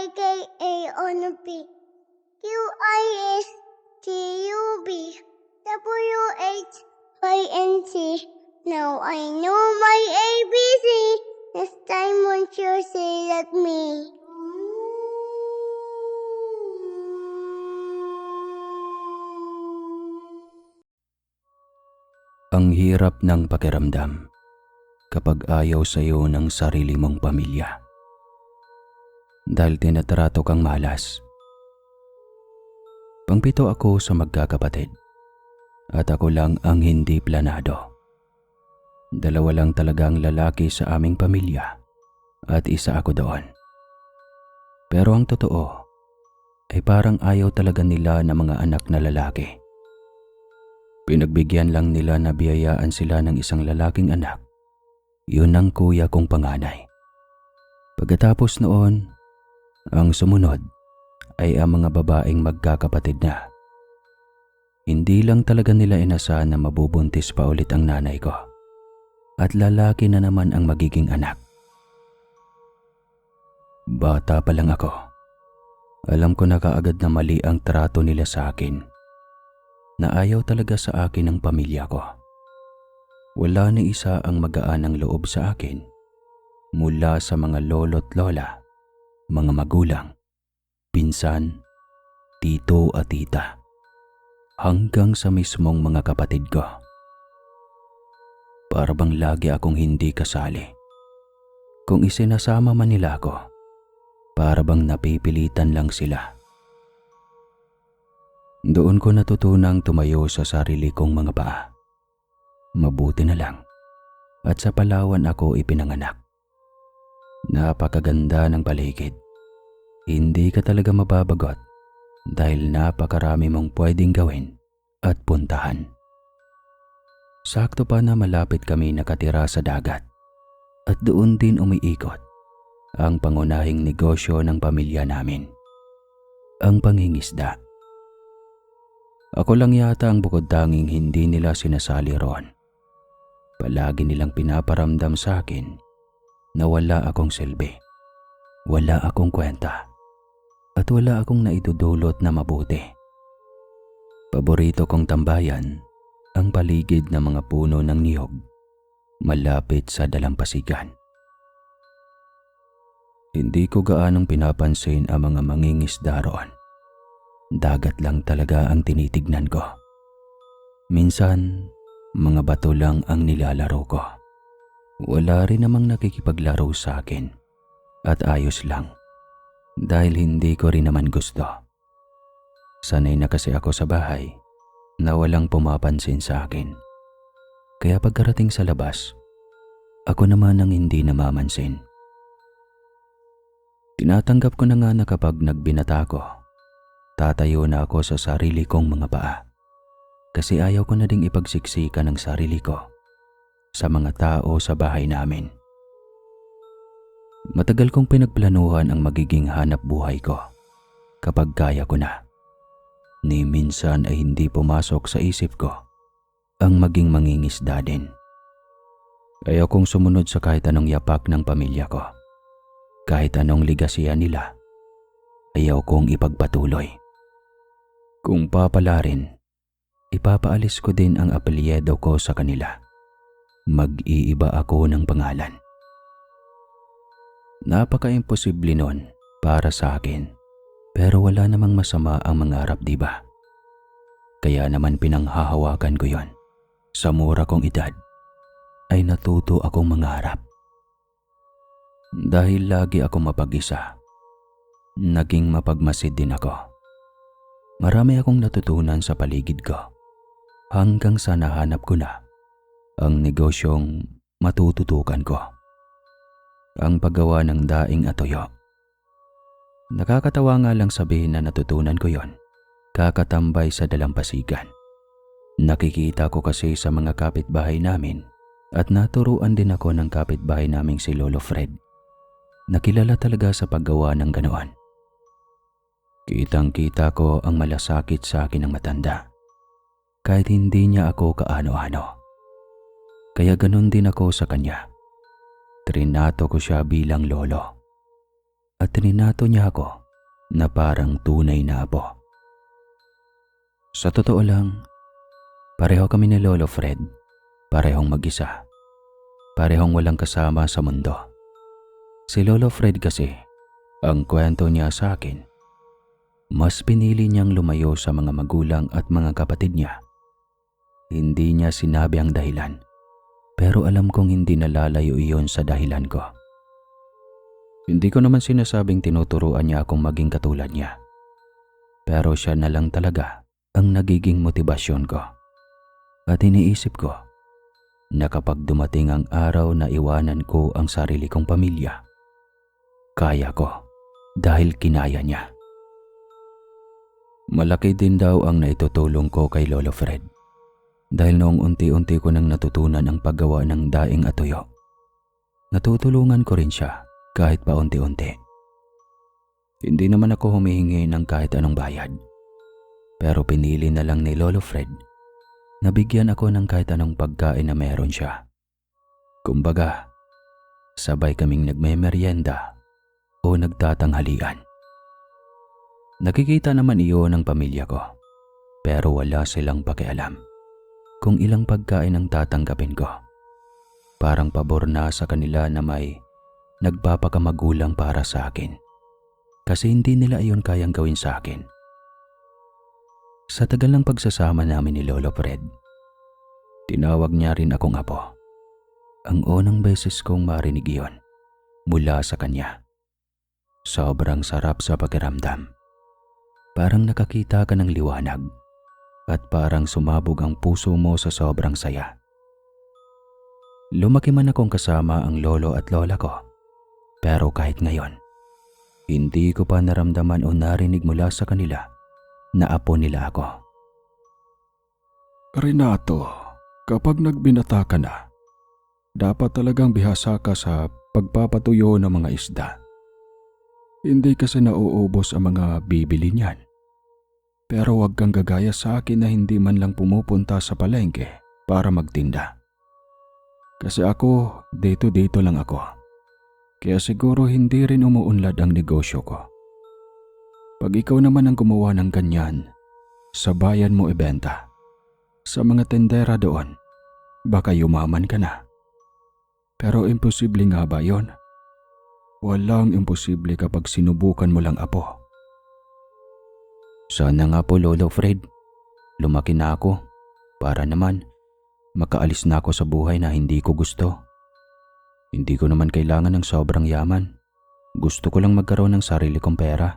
aka on a P. QISTUB WHYNC. Now I know my ABC. Next time won't you say that me? Ang hirap ng pakiramdam kapag ayaw sa'yo ng sarili mong pamilya. Dahil tinatrato kang malas. Pangpito ako sa magkakapatid at ako lang ang hindi planado. Dalawa lang talagang lalaki sa aming pamilya at isa ako doon. Pero ang totoo ay parang ayaw talaga nila ng mga anak na lalaki. Pinagbigyan lang nila na biyayaan sila ng isang lalaking anak. Yun ang kuya kong panganay. Pagkatapos noon, ang sumunod ay ang mga babaeng magkakapatid na. Hindi lang talaga nila inasahan na mabubuntis pa ulit ang nanay ko. At lalaki na naman ang magiging anak. Bata pa lang ako. Alam ko na kaagad na mali ang trato nila sa akin. Na ayaw talaga sa akin ng pamilya ko. Wala ni isa ang magaan ng loob sa akin. Mula sa mga lolo't lola, mga magulang, pinsan, tito at tita, hanggang sa mismong mga kapatid ko. Para bang lagi akong hindi kasali. Kung isinasama man nila ako, para bang napipilitan lang sila. Doon ko natutunang tumayo sa sarili kong mga paa. Mabuti na lang at sa Palawan ako ipinanganak. Napakaganda ng paligid. Hindi ka talaga mababagot dahil napakarami mong pwedeng gawin at puntahan. Sakto pa na malapit kami nakatira sa dagat at doon din umiikot ang pangunahing negosyo ng pamilya namin, ang pangingisda. Ako lang yata ang bukod tanging hindi nila sinasali roon. Palagi nilang pinaparamdam sa akin na wala akong silbi, wala akong kwenta, at wala akong naidudulot na mabuti. Paborito kong tambayan ang paligid ng mga puno ng niyog malapit sa dalampasigan. Hindi ko gaanong pinapansin ang mga mangingisda roon. Dagat lang talaga ang tinitignan ko. Minsan, mga bato lang ang nilalaro ko. Wala rin namang nakikipaglaro sa akin at ayos lang dahil hindi ko rin naman gusto. Sanay na kasi ako sa bahay na walang pumapansin sa akin. Kaya pagkarating sa labas, ako naman ang hindi namamansin. Tinatanggap ko na nga na kapag nagbinata ko, tatayo na ako sa sarili kong mga paa. Kasi ayaw ko na ding ipagsiksika ng sarili ko sa mga tao sa bahay namin. Matagal kong pinagplanuhan ang magiging hanap buhay ko kapag kaya ko na. Ni minsan ay hindi pumasok sa isip ko ang maging mangingisda din. Ayaw kong sumunod sa kahit anong yapak ng pamilya ko. Kahit anong ligasiya nila, ayaw kong ipagpatuloy. Kung papalarin, ipapaalis ko din ang apelyido ko sa kanila. Mag-iiba ako ng pangalan. Napaka-imposible nun para sa akin. Pero wala namang masama ang mangarap, diba? Kaya naman pinanghahawakan ko yon. Sa mura kong edad, ay natuto akong mangarap. Dahil lagi akong mapag-isa, naging mapagmasid din ako. Marami akong natutunan sa paligid ko, hanggang sa nahanap ko na ang negosyong matututukan ko. Ang paggawa ng daing at tuyo. Nakakatawa nga lang sabihin na natutunan ko yon, kakatambay sa dalampasigan. Nakikita ko kasi sa mga kapitbahay namin at naturuan din ako ng kapitbahay naming si Lolo Fred. Nakilala talaga sa paggawa ng ganoon. Kitang-kita ko ang malasakit sa akin ng matanda. Kahit hindi niya ako kaano-ano. Kaya ganun din ako sa kanya. Trinato ko siya bilang lolo. at trinato niya ako na parang tunay na apo. Sa totoo lang, pareho kami ni Lolo Fred, parehong mag-isa, parehong walang kasama sa mundo. Si Lolo Fred kasi, ang kwento niya sa akin, mas pinili niyang lumayo sa mga magulang at mga kapatid niya. Hindi niya sinabi ang dahilan, pero alam kong hindi nalalayo iyon sa dahilan ko. Hindi ko naman sinasabing tinuturuan niya akong maging katulad niya, pero siya na lang talaga ang nagiging motibasyon ko. At iniisip ko na kapag dumating ang araw na iwanan ko ang sarili kong pamilya, kaya ko dahil kinaya niya. Malaki din daw ang naitutulong ko kay Lolo Fred dahil noong unti-unti ko nang natutunan ang paggawa ng daing at tuyo. Natutulungan ko rin siya kahit paunti-unti. Hindi naman ako humihingi ng kahit anong bayad, pero pinili na lang ni Lolo Fred na bigyan ako ng kahit anong pagkain na meron siya. Kumbaga, sabay kaming nagmemeryenda o nagtatanghalian. Nakikita naman iyon ng pamilya ko, pero wala silang pakialam kung ilang pagkain ang tatanggapin ko. Parang pabor na sa kanila na may nagpapakamagulang para sa akin, kasi hindi nila iyon kayang gawin sa akin. Sa tagal ng pagsasama namin ni Lolo Fred, tinawag niya rin akong apo. Ang unang beses kong marinig iyon mula sa kanya. Sobrang sarap sa pakiramdam. Parang nakakita ka ng liwanag at parang sumabog ang puso mo sa sobrang saya. Lumaki man akong kasama ang lolo at lola ko, pero kahit ngayon, hindi ko pa naramdaman o narinig mula sa kanila na apo nila ako. Renato, kapag nagbinata ka na, dapat talagang bihasa ka sa pagpapatuyo ng mga isda. Hindi kasi nauubos ang mga bibili niyan. Pero huwag kang gagaya sa akin na hindi man lang pumupunta sa palengke para magtinda. Kasi ako, dito lang ako. Kaya siguro hindi rin umuunlad ang negosyo ko. Pag ikaw naman ang gumawa ng ganyan, sa bayan mo ibenta. Sa mga tendera doon, baka yumaman ka na. Pero imposible nga ba yon? Walang imposible kapag sinubukan mo lang, apo. Sana nga po, Lolo Fred. Lumaki na ako para naman makaalis na ako sa buhay na hindi ko gusto. Hindi ko naman kailangan ng sobrang yaman. Gusto ko lang magkaroon ng sarili kong pera,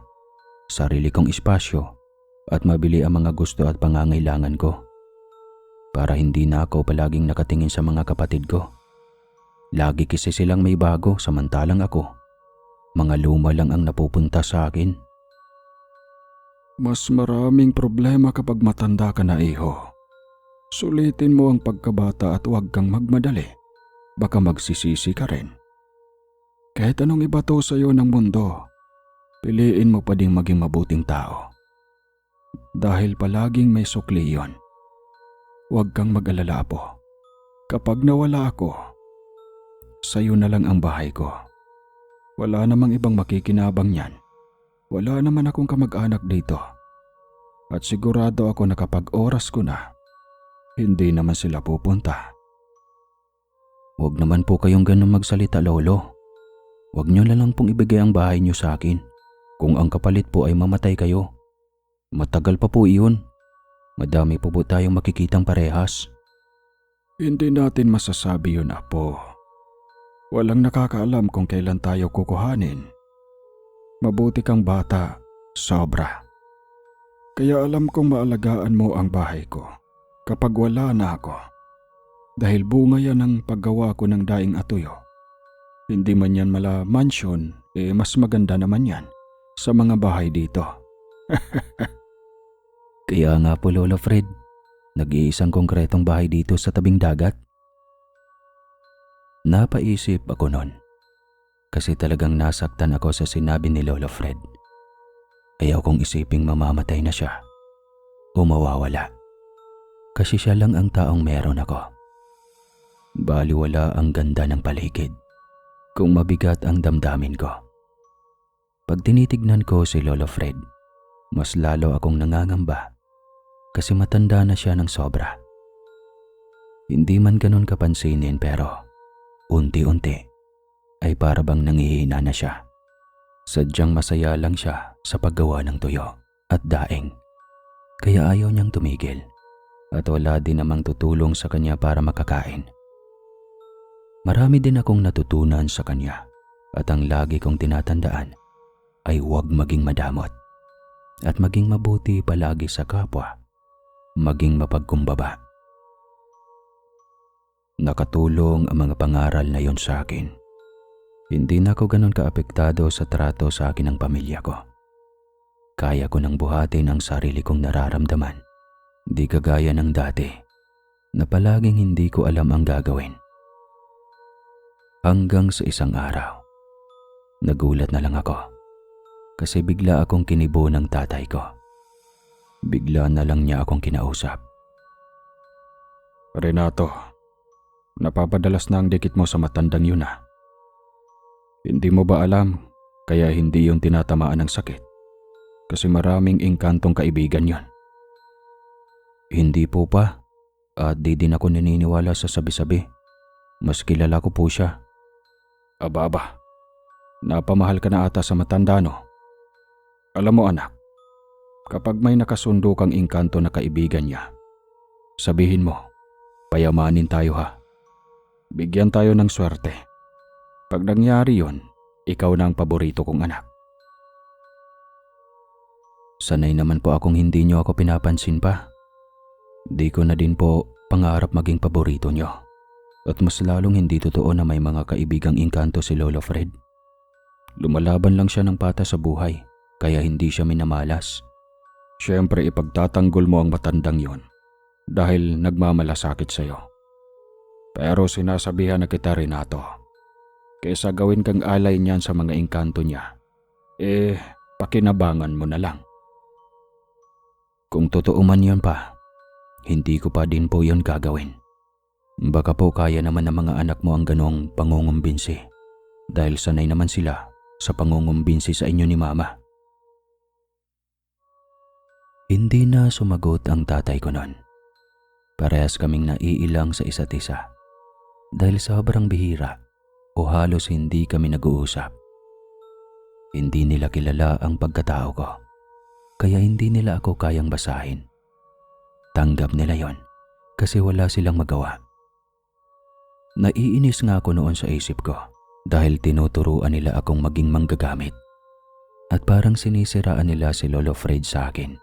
sarili kong espasyo at mabili ang mga gusto at pangangailangan ko. Para hindi na ako palaging nakatingin sa mga kapatid ko. Lagi kasi silang may bago samantalang ako, mga luma lang ang napupunta sa akin. Mas maraming problema kapag matanda ka na, iho. Sulitin mo ang pagkabata at huwag kang magmadali. Baka magsisisi ka rin. Kahit anong ibato sa iyo ng mundo, piliin mo pa ding maging mabuting tao. Dahil palaging may sukli yon. Huwag kang mag-alala, po. Kapag nawala ako, sa'yo na lang ang bahay ko. Wala namang ibang makikinabang niyan. Wala naman akong kamag-anak dito. At sigurado ako na kapag oras ko na, hindi naman sila pupunta. Huwag naman po kayong ganun magsalita, Lolo. Huwag niyo na lang pong ibigay ang bahay niyo sa akin kung ang kapalit po ay mamatay kayo. Matagal pa po iyon. Madami po tayong makikitang parehas. Hindi natin masasabi yun, apo. Walang nakakaalam kung kailan tayo kukuhanin. Mabuti kang bata, sobra. Kaya alam kong maalagaan mo ang bahay ko kapag wala na ako. Dahil bunga yan ang paggawa ko ng daing atuyo. Hindi man yan mala mansion, mas maganda naman yan sa mga bahay dito. Kaya nga po, Lolo Fred, nag-iisang konkretong bahay dito sa tabing dagat. Napaisip ako noon kasi talagang nasaktan ako sa sinabi ni Lolo Fred. Ayaw kong isiping mamamatay na siya o mawawala kasi siya lang ang taong meron ako. Baliwala ang ganda ng paligid kung mabigat ang damdamin ko. Pag tinitignan ko si Lolo Fred, mas lalo akong nangangamba kasi matanda na siya ng sobra. Hindi man ganun kapansinin pero unti-unti ay para bang nangihina na siya. Sadyang masaya lang siya sa paggawa ng tuyo at daing. Kaya ayaw niyang tumigil at wala din namang tutulong sa kanya para makakain. Marami din akong natutunan sa kanya at ang lagi kong tinatandaan ay huwag maging madamot at maging mabuti palagi sa kapwa, maging mapagkumbaba. Nakatulong ang mga pangaral na yon sa akin. Hindi na ako ganun kaapektado sa trato sa akin ng pamilya ko. Kaya ko nang buhatin ang sarili kong nararamdaman. Di kagaya ng dati na palaging hindi ko alam ang gagawin. Hanggang sa isang araw, nagulat na lang ako kasi bigla akong kinibo ng tatay ko. Bigla na lang niya akong kinausap. Renato, napapadalas na ang dikit mo sa matandang yun ah. Hindi mo ba alam kaya hindi yun tinatamaan ng sakit? Kasi maraming engkantong kaibigan yun. Hindi po pa at di din ako naniniwala sa sabi-sabi. Mas kilala ko po siya. Aba, napamahal ka na ata sa matanda no? Alam mo anak, kapag may nakasundo kang engkanto na kaibigan niya, sabihin mo, payamanin tayo ha. Bigyan tayo ng swerte. Pag nangyari yon, ikaw na ang paborito kong anak. Sanay naman po akong hindi niyo ako pinapansin pa. Di ko na din po pangarap maging paborito niyo. At mas lalong hindi totoo na may mga kaibigang engkanto si Lolo Fred. Lumalaban lang siya ng pata sa buhay, kaya hindi siya minamalas. Siyempre ipagtatanggol mo ang matandang yon dahil nagmamalasakit sa'yo. Pero sinasabihan na kita Renato, kaysa gawin kang alay niyan sa mga engkanto niya, pakinabangan mo na lang. Kung totoo man yan pa, hindi ko pa din po yon gagawin. Baka po kaya naman ng mga anak mo ang ganong pangungumbinsi dahil sanay naman sila sa pangungumbinsi sa inyo ni Mama. Hindi na sumagot ang tatay ko noon. Parehas kaming naiilang sa isa't isa dahil sobrang bihira o halos hindi kami nag-uusap. Hindi nila kilala ang pagkatao ko, kaya hindi nila ako kayang basahin. Tanggap nila yon kasi wala silang magawa. Naiinis nga ako noon sa isip ko dahil tinuturuan nila akong maging manggagamit at parang sinisiraan nila si Lolo Fred sa akin.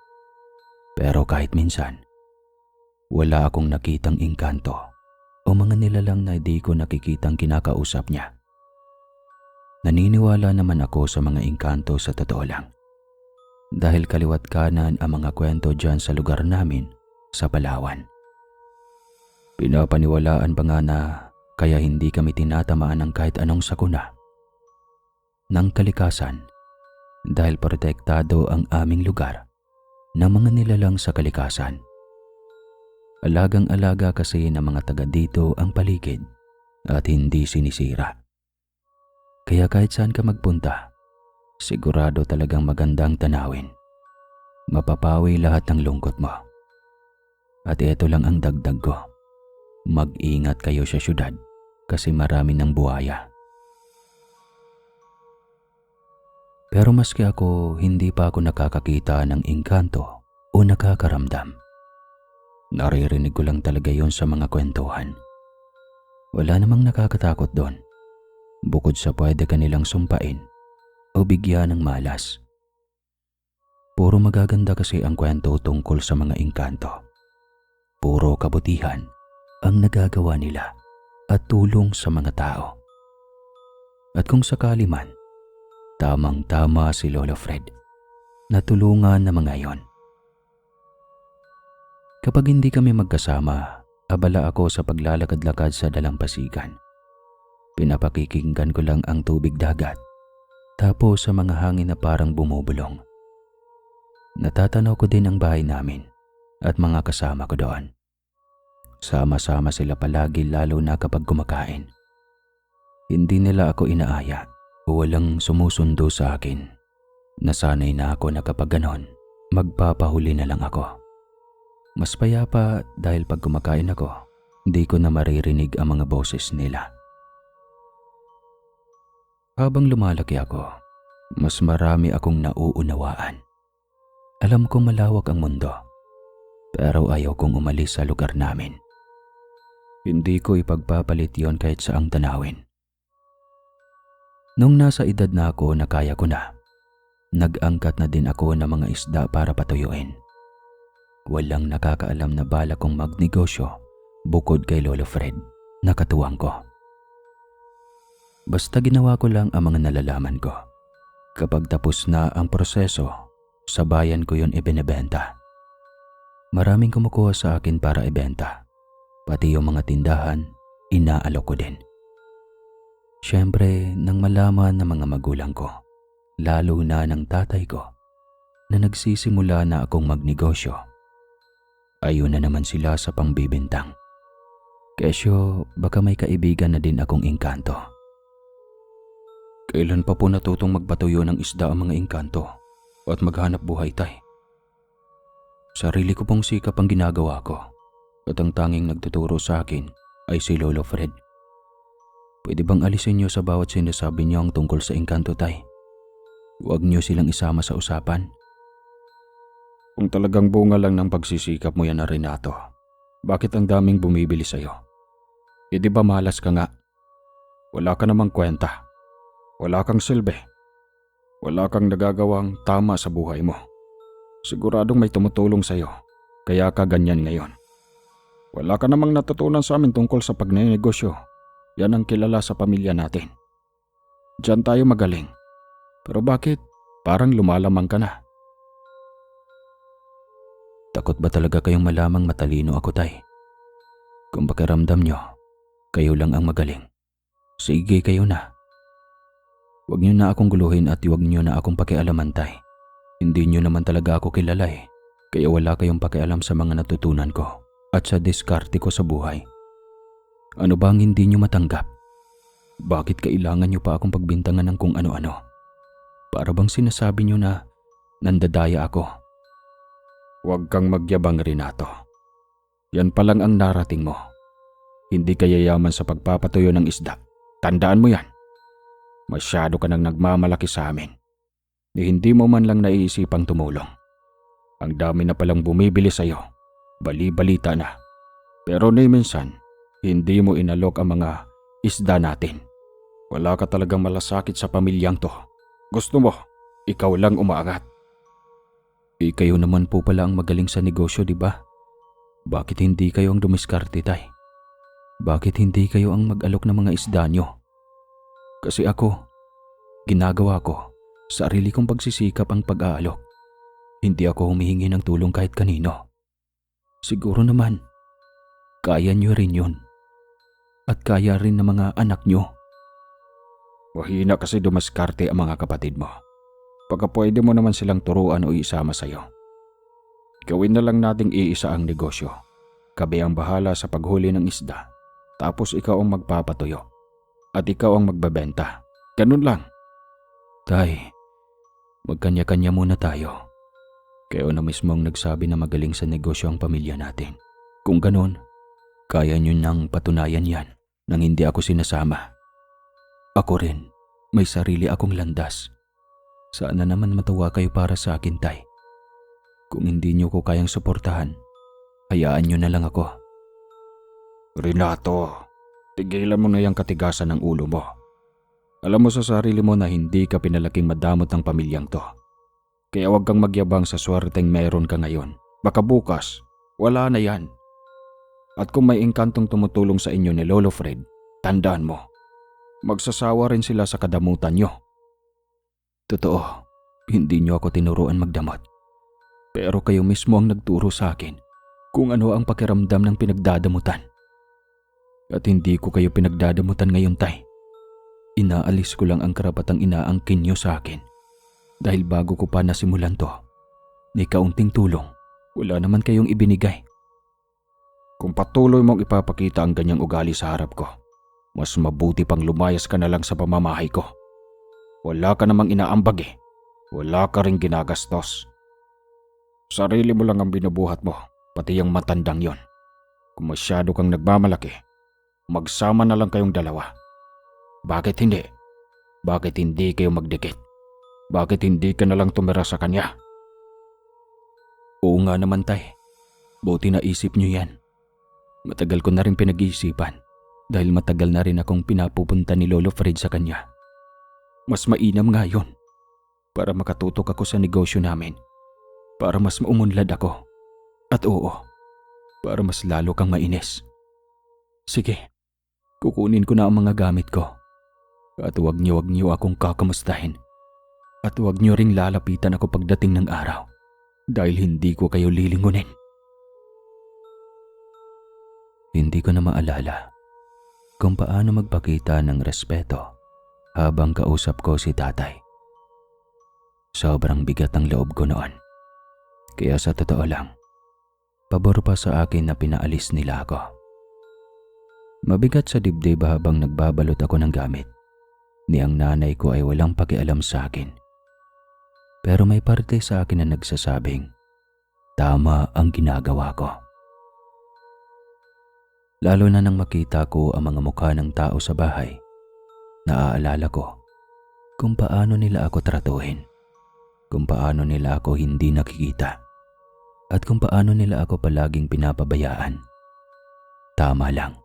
Pero kahit minsan, wala akong nakitang engkanto o mga nilalang na di ko nakikitang kinakausap niya. Naniniwala naman ako sa mga engkanto sa totoo lang. Dahil kaliwat kanan ang mga kwento dyan sa lugar namin sa Palawan. Pinapaniwalaan pa nga na kaya hindi kami tinatamaan ng kahit anong sakuna ng kalikasan dahil protektado ang aming lugar ng mga nilalang sa kalikasan. Alagang-alaga kasi ng mga taga dito ang paligid at hindi sinisira. Kaya kahit saan ka magpunta, sigurado talagang magandang tanawin. Mapapawi lahat ng lungkot mo. At ito lang ang dagdag ko. Mag-ingat kayo sa syudad kasi marami ng buhaya. Pero maski ako, hindi pa ako nakakakita ng engkanto o nakakaramdam. Naririnig ko lang talaga yon sa mga kwentuhan. Wala namang nakakatakot doon. Bukod sa pwede kanilang sumpain o bigyan ng malas. Puro magaganda kasi ang kwento tungkol sa mga engkanto. Puro kabutihan ang nagagawa nila at tulong sa mga tao. At kung sakali man, tamang-tama si Lolo Fred na tulungan ng mga yon. Kapag hindi kami magkasama, abala ako sa paglalakad-lakad sa dalampasigan. Pinapakikinggan ko lang ang tubig dagat, tapos sa mga hangin na parang bumubulong. Natatanaw ko din ang bahay namin at mga kasama ko doon. Sama-sama sila palagi lalo na kapag kumakain. Hindi nila ako inaaya o walang sumusundo sa akin Nasanay na ako na kapag ganon, magpapahuli na lang ako. Mas payapa dahil pag kumakain ako, hindi ko na maririnig ang mga boses nila. Habang lumalaki ako, mas marami akong nauunawaan. Alam kong malawak ang mundo, pero ayaw kong umalis sa lugar namin. Hindi ko ipagpapalit yon kahit saang tanawin. Nung nasa edad na ako na kaya ko na, nag-angkat na din ako ng mga isda para patuyuin. Walang nakakaalam na balak kong magnegosyo bukod kay Lolo Fred na katuwang ko. Basta ginawa ko lang ang mga nalalaman ko. Kapag tapos na ang proseso, sa bayan ko yon ibinebenta. Maraming kumukuha sa akin para ibenta. Pati yung mga tindahan, inaalok ko din. Siyempre, nang malaman ng mga magulang ko, lalo na ng tatay ko, na nagsisimula na akong magnegosyo, ayun na naman sila sa pangbibintang. Kesyo, baka may kaibigan na din akong engkanto. Kailan pa po natutong magpatuyo ng isda ang mga engkanto at maghanap buhay, tay? Sarili ko pong sikap ang ginagawa ko at ang tanging nagtuturo sa akin ay si Lolo Fred. Pwede bang alisin niyo sa bawat sinasabi niyo ang tungkol sa engkanto, tay? Huwag niyo silang isama sa usapan. Kung talagang bunga lang ng pagsisikap mo yan na Renato, bakit ang daming bumibili sa'yo? E di ba malas ka nga? Wala ka namang kwenta. Wala kang silbi. Wala kang nagagawang tama sa buhay mo. Siguradong may tumutulong sa'yo, kaya ka ganyan ngayon. Wala ka namang natutunan sa amin tungkol sa pagnenegosyo. Yan ang kilala sa pamilya natin. Diyan tayo magaling. Pero bakit? Parang lumalamang ka na. Takot ba talaga kayong malamang matalino ako, tay? Kung pakiramdam nyo, kayo lang ang magaling. Sige, kayo na. Huwag nyo na akong guluhin at huwag nyo na akong pakialaman, tay. Hindi nyo naman talaga ako kilala kaya wala kayong pakialam sa mga natutunan ko at sa diskarte ko sa buhay. Ano ba ang hindi nyo matanggap? Bakit kailangan nyo pa akong pagbintangan ng kung ano-ano? Para bang sinasabi nyo na nandadaya ako? Huwag kang magyabang, Renato. Yan pa lang ang narating mo. Hindi ka yayaman sa pagpapatuyo ng isda. Tandaan mo yan. Masyado ka nang nagmamalaki sa amin. Hindi mo man lang naiisipang tumulong. Ang dami na palang bumibili sa'yo. Bali-balita na. Pero ni minsan, hindi mo inalok ang mga isda natin. Wala ka talagang malasakit sa pamilyang to. Gusto mo, ikaw lang umaangat. Kayo naman po pala ang magaling sa negosyo, di ba? Bakit hindi kayo ang dumiskarte, tay? Bakit hindi kayo ang mag-alok ng mga isda nyo? Kasi ako, ginagawa ko, sarili kong pagsisikap ang pag-aalok. Hindi ako humihingi ng tulong kahit kanino. Siguro naman, kaya nyo rin yun. At kaya rin ng mga anak nyo. Mahina kasi dumiskarte ang mga kapatid mo. Baka pwede mo naman silang turuan o isama sa'yo. Gawin na lang nating iisa ang negosyo. Kami ang bahala sa paghuli ng isda. Tapos ikaw ang magpapatuyo. At ikaw ang magbebenta. Ganun lang. Tay, magkanya-kanya muna tayo. Kayo na mismo ang nagsabi na magaling sa negosyo ang pamilya natin. Kung ganun, kaya nyo nang patunayan yan nang hindi ako sinasama. Ako rin, may sarili akong landas. Sana naman matuwa kayo para sa akin, tay. Kung hindi nyo ko kayang suportahan, hayaan nyo na lang ako. Renato, tigilan mo na yung katigasan ng ulo mo. Alam mo sa sarili mo na hindi ka pinalaking madamot ng pamilyang to. Kaya huwag kang magyabang sa swerteng meron ka ngayon. Baka bukas, wala na yan. At kung may engkantong tumutulong sa inyo ni Lolo Fred, tandaan mo, magsasawa rin sila sa kadamutan nyo. Totoo, hindi nyo ako tinuruan magdamot. Pero kayo mismo ang nagturo sa akin kung ano ang pakiramdam ng pinagdadamutan. At hindi ko kayo pinagdadamutan ngayon, tay. Inaalis ko lang ang karapatang inaangkin nyo sa akin. Dahil bago ko pa nasimulan to, ni kaunting tulong, wala naman kayong ibinigay. Kung patuloy mong ipapakita ang ganyang ugali sa harap ko, mas mabuti pang lumayas ka na lang sa pamamahay ko. Wala ka namang inaambag Wala ka ring ginagastos. Sarili mo lang ang binubuhat mo, pati yung matandang yon. Kung masyado kang nagmamalaki, magsama na lang kayong dalawa. Bakit hindi? Bakit hindi kayo magdikit? Bakit hindi ka na lang tumira sa kanya? Oo nga naman, tay. Buti na isip niyo yan. Matagal ko na rin pinag-iisipan dahil matagal na rin akong pinapupunta ni Lolo Fred sa kanya. Mas mainam nga yun para makatutok ako sa negosyo namin, para mas maumunlad ako. At oo, para mas lalo kang mainis. Sige, kukunin ko na ang mga gamit ko. At huwag niyo akong kakamustahin. At huwag niyo ring lalapitan ako pagdating ng araw dahil hindi ko kayo lilingunin. Hindi ko na maalala kung paano magpakita ng respeto habang kausap ko si tatay. Sobrang bigat ang loob ko noon. Kaya sa totoo lang, pabor pa sa akin na pinaalis nila ako. Mabigat sa dibdib habang nagbabalot ako ng gamit. Ni ang nanay ko ay walang pakialam sa akin. Pero may parte sa akin na nagsasabing, tama ang ginagawa ko. Lalo na nang makita ko ang mga mukha ng tao sa bahay, naaalala ko kung paano nila ako tratuhin, kung paano nila ako hindi nakikita, at kung paano nila ako palaging pinapabayaan. Tama lang.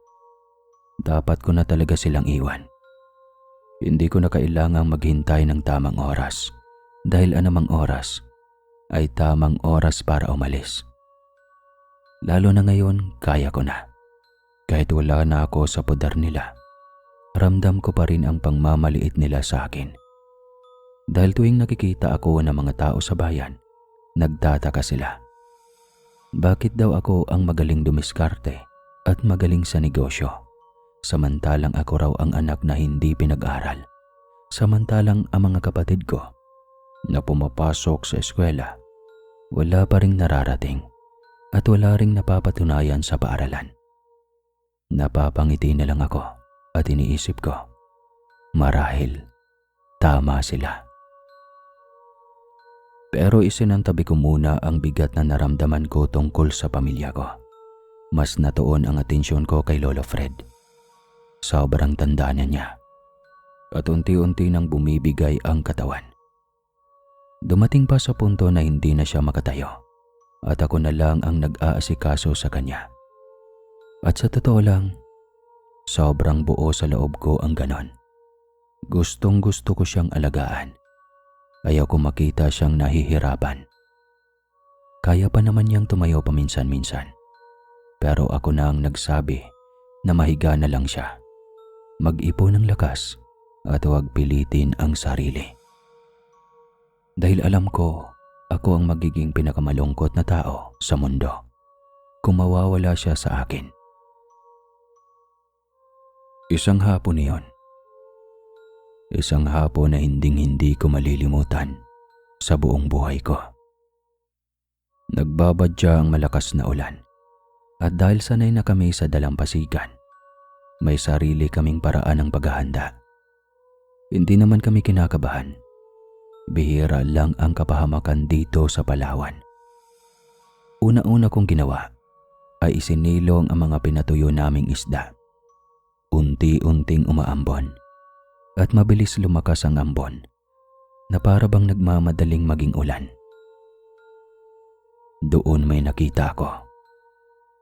Dapat ko na talaga silang iwan. Hindi ko na kailangang maghintay ng tamang oras dahil anumang oras ay tamang oras para umalis. Lalo na ngayon, kaya ko na. Kahit wala na ako sa poder nila, ramdam ko pa rin ang pangmamaliit nila sa akin. Dahil tuwing nakikita ako ng mga tao sa bayan, nagtataka sila. Bakit daw ako ang magaling dumiskarte at magaling sa negosyo, samantalang ako raw ang anak na hindi pinag-aral, samantalang ang mga kapatid ko na pumapasok sa eskwela, wala pa ring nararating at wala ring napapatunayan sa paaralan. Napapangiti na lang ako at iniisip ko, marahil tama sila. Pero isinantabi ko muna ang bigat na naramdaman ko tungkol sa pamilya ko. Mas natuon ang atensyon ko kay Lolo Fred. Sobrang tanda na niya at unti-unti nang bumibigay ang katawan. Dumating pa sa punto na hindi na siya makatayo at ako na lang ang nag-aasikaso sa kanya. At sa totoo lang, sobrang buo sa loob ko ang ganon. Gustong gusto ko siyang alagaan. Ayaw ko makita siyang nahihirapan. Kaya pa naman niyang tumayo paminsan-minsan. Pero ako na ang nagsabi na mahiga na lang siya. Mag-ipon ng lakas at huwag pilitin ang sarili. Dahil alam ko, ako ang magiging pinakamalungkot na tao sa mundo kung mawawala siya sa akin. Isang hapon iyon. Isang hapon na hinding-hindi ko malilimutan sa buong buhay ko. Nagbabadya ang malakas na ulan at dahil sanay na kami sa dalampasigan, may sarili kaming paraan ng paghahanda. Hindi naman kami kinakabahan. Bihira lang ang kapahamakan dito sa Palawan. Una-una kong ginawa ay isinilong ang mga pinatuyo naming isda. Unti-unting umaambon at mabilis lumakas ang ambon na para bang nagmamadaling maging ulan. Doon may nakita ko.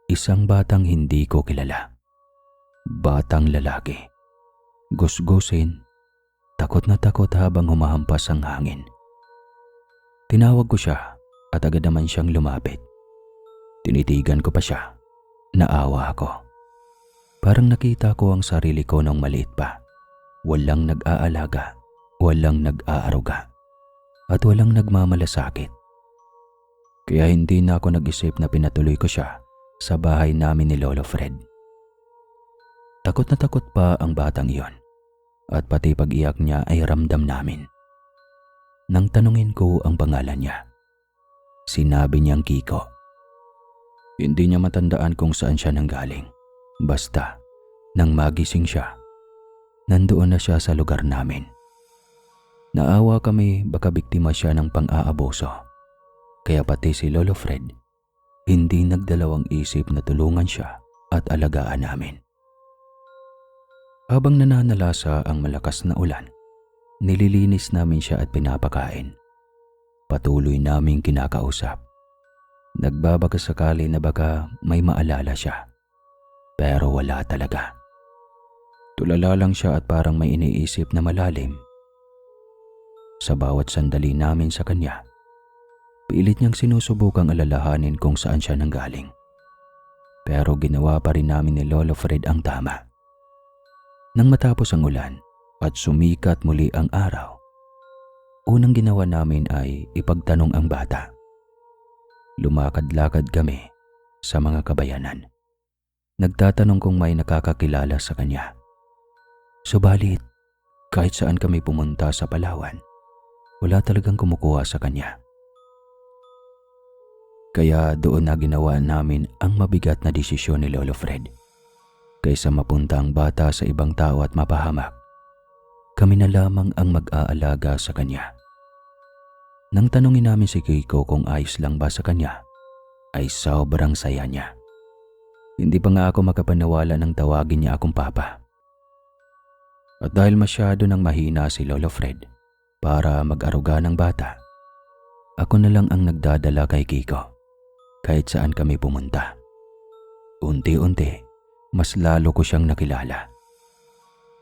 Isang batang hindi ko kilala. Batang lalaki. Gusgusin, takot na takot habang humahampas ang hangin. Tinawag ko siya at agad naman siyang lumapit. Tinitigan ko pa siya. Naawa ako. Parang nakita ko ang sarili ko nung maliit pa. Walang nag-aalaga, walang nag-aaruga, at walang nagmamalasakit. Kaya hindi na ako nag-isip na pinatuloy ko siya sa bahay namin ni Lolo Fred. Takot na takot pa ang batang iyon, at pati pag-iyak niya ay ramdam namin. Nang tanungin ko ang pangalan niya, sinabi niyang Kiko. Hindi niya matandaan kung saan siya nanggaling. Basta, nang magising siya, nandoon na siya sa lugar namin. Naawa kami baka biktima siya ng pang-aabuso. Kaya pati si Lolo Fred, hindi nagdalawang isip na tulungan siya at alagaan namin. Habang nananalasa ang malakas na ulan, nililinis namin siya at pinapakain. Patuloy naming kinakausap. Nagbabaka sakali na baka may maalala siya. Pero wala talaga. Tulala lang siya at parang may iniisip na malalim. Sa bawat sandali namin sa kanya, pilit niyang sinusubukang alalahanin kung saan siya nanggaling. Pero ginawa pa rin namin ni Lolo Fred ang tama. Nang matapos ang ulan at sumikat muli ang araw, unang ginawa namin ay ipagtanong ang bata. Lumakad-lakad kami sa mga kabayanan. Nagtatanong kung may nakakakilala sa kanya. Subalit, kahit saan kami pumunta sa Palawan, wala talagang kumukuha sa kanya. Kaya doon na ginawa namin ang mabigat na desisyon ni Lolo Fred. Kaysa mapunta ang bata sa ibang tao at mapahamak, kami na lamang ang mag-aalaga sa kanya. Nang tanungin namin si Kiko kung ayos lang ba sa kanya, ay sobrang saya niya. Hindi pa nga ako makapaniwala nang tawagin niya akong papa. At dahil masyado nang mahina si Lolo Fred para mag-aruga ng bata, ako na lang ang nagdadala kay Kiko kahit saan kami pumunta. Unti-unti, mas lalo ko siyang nakilala.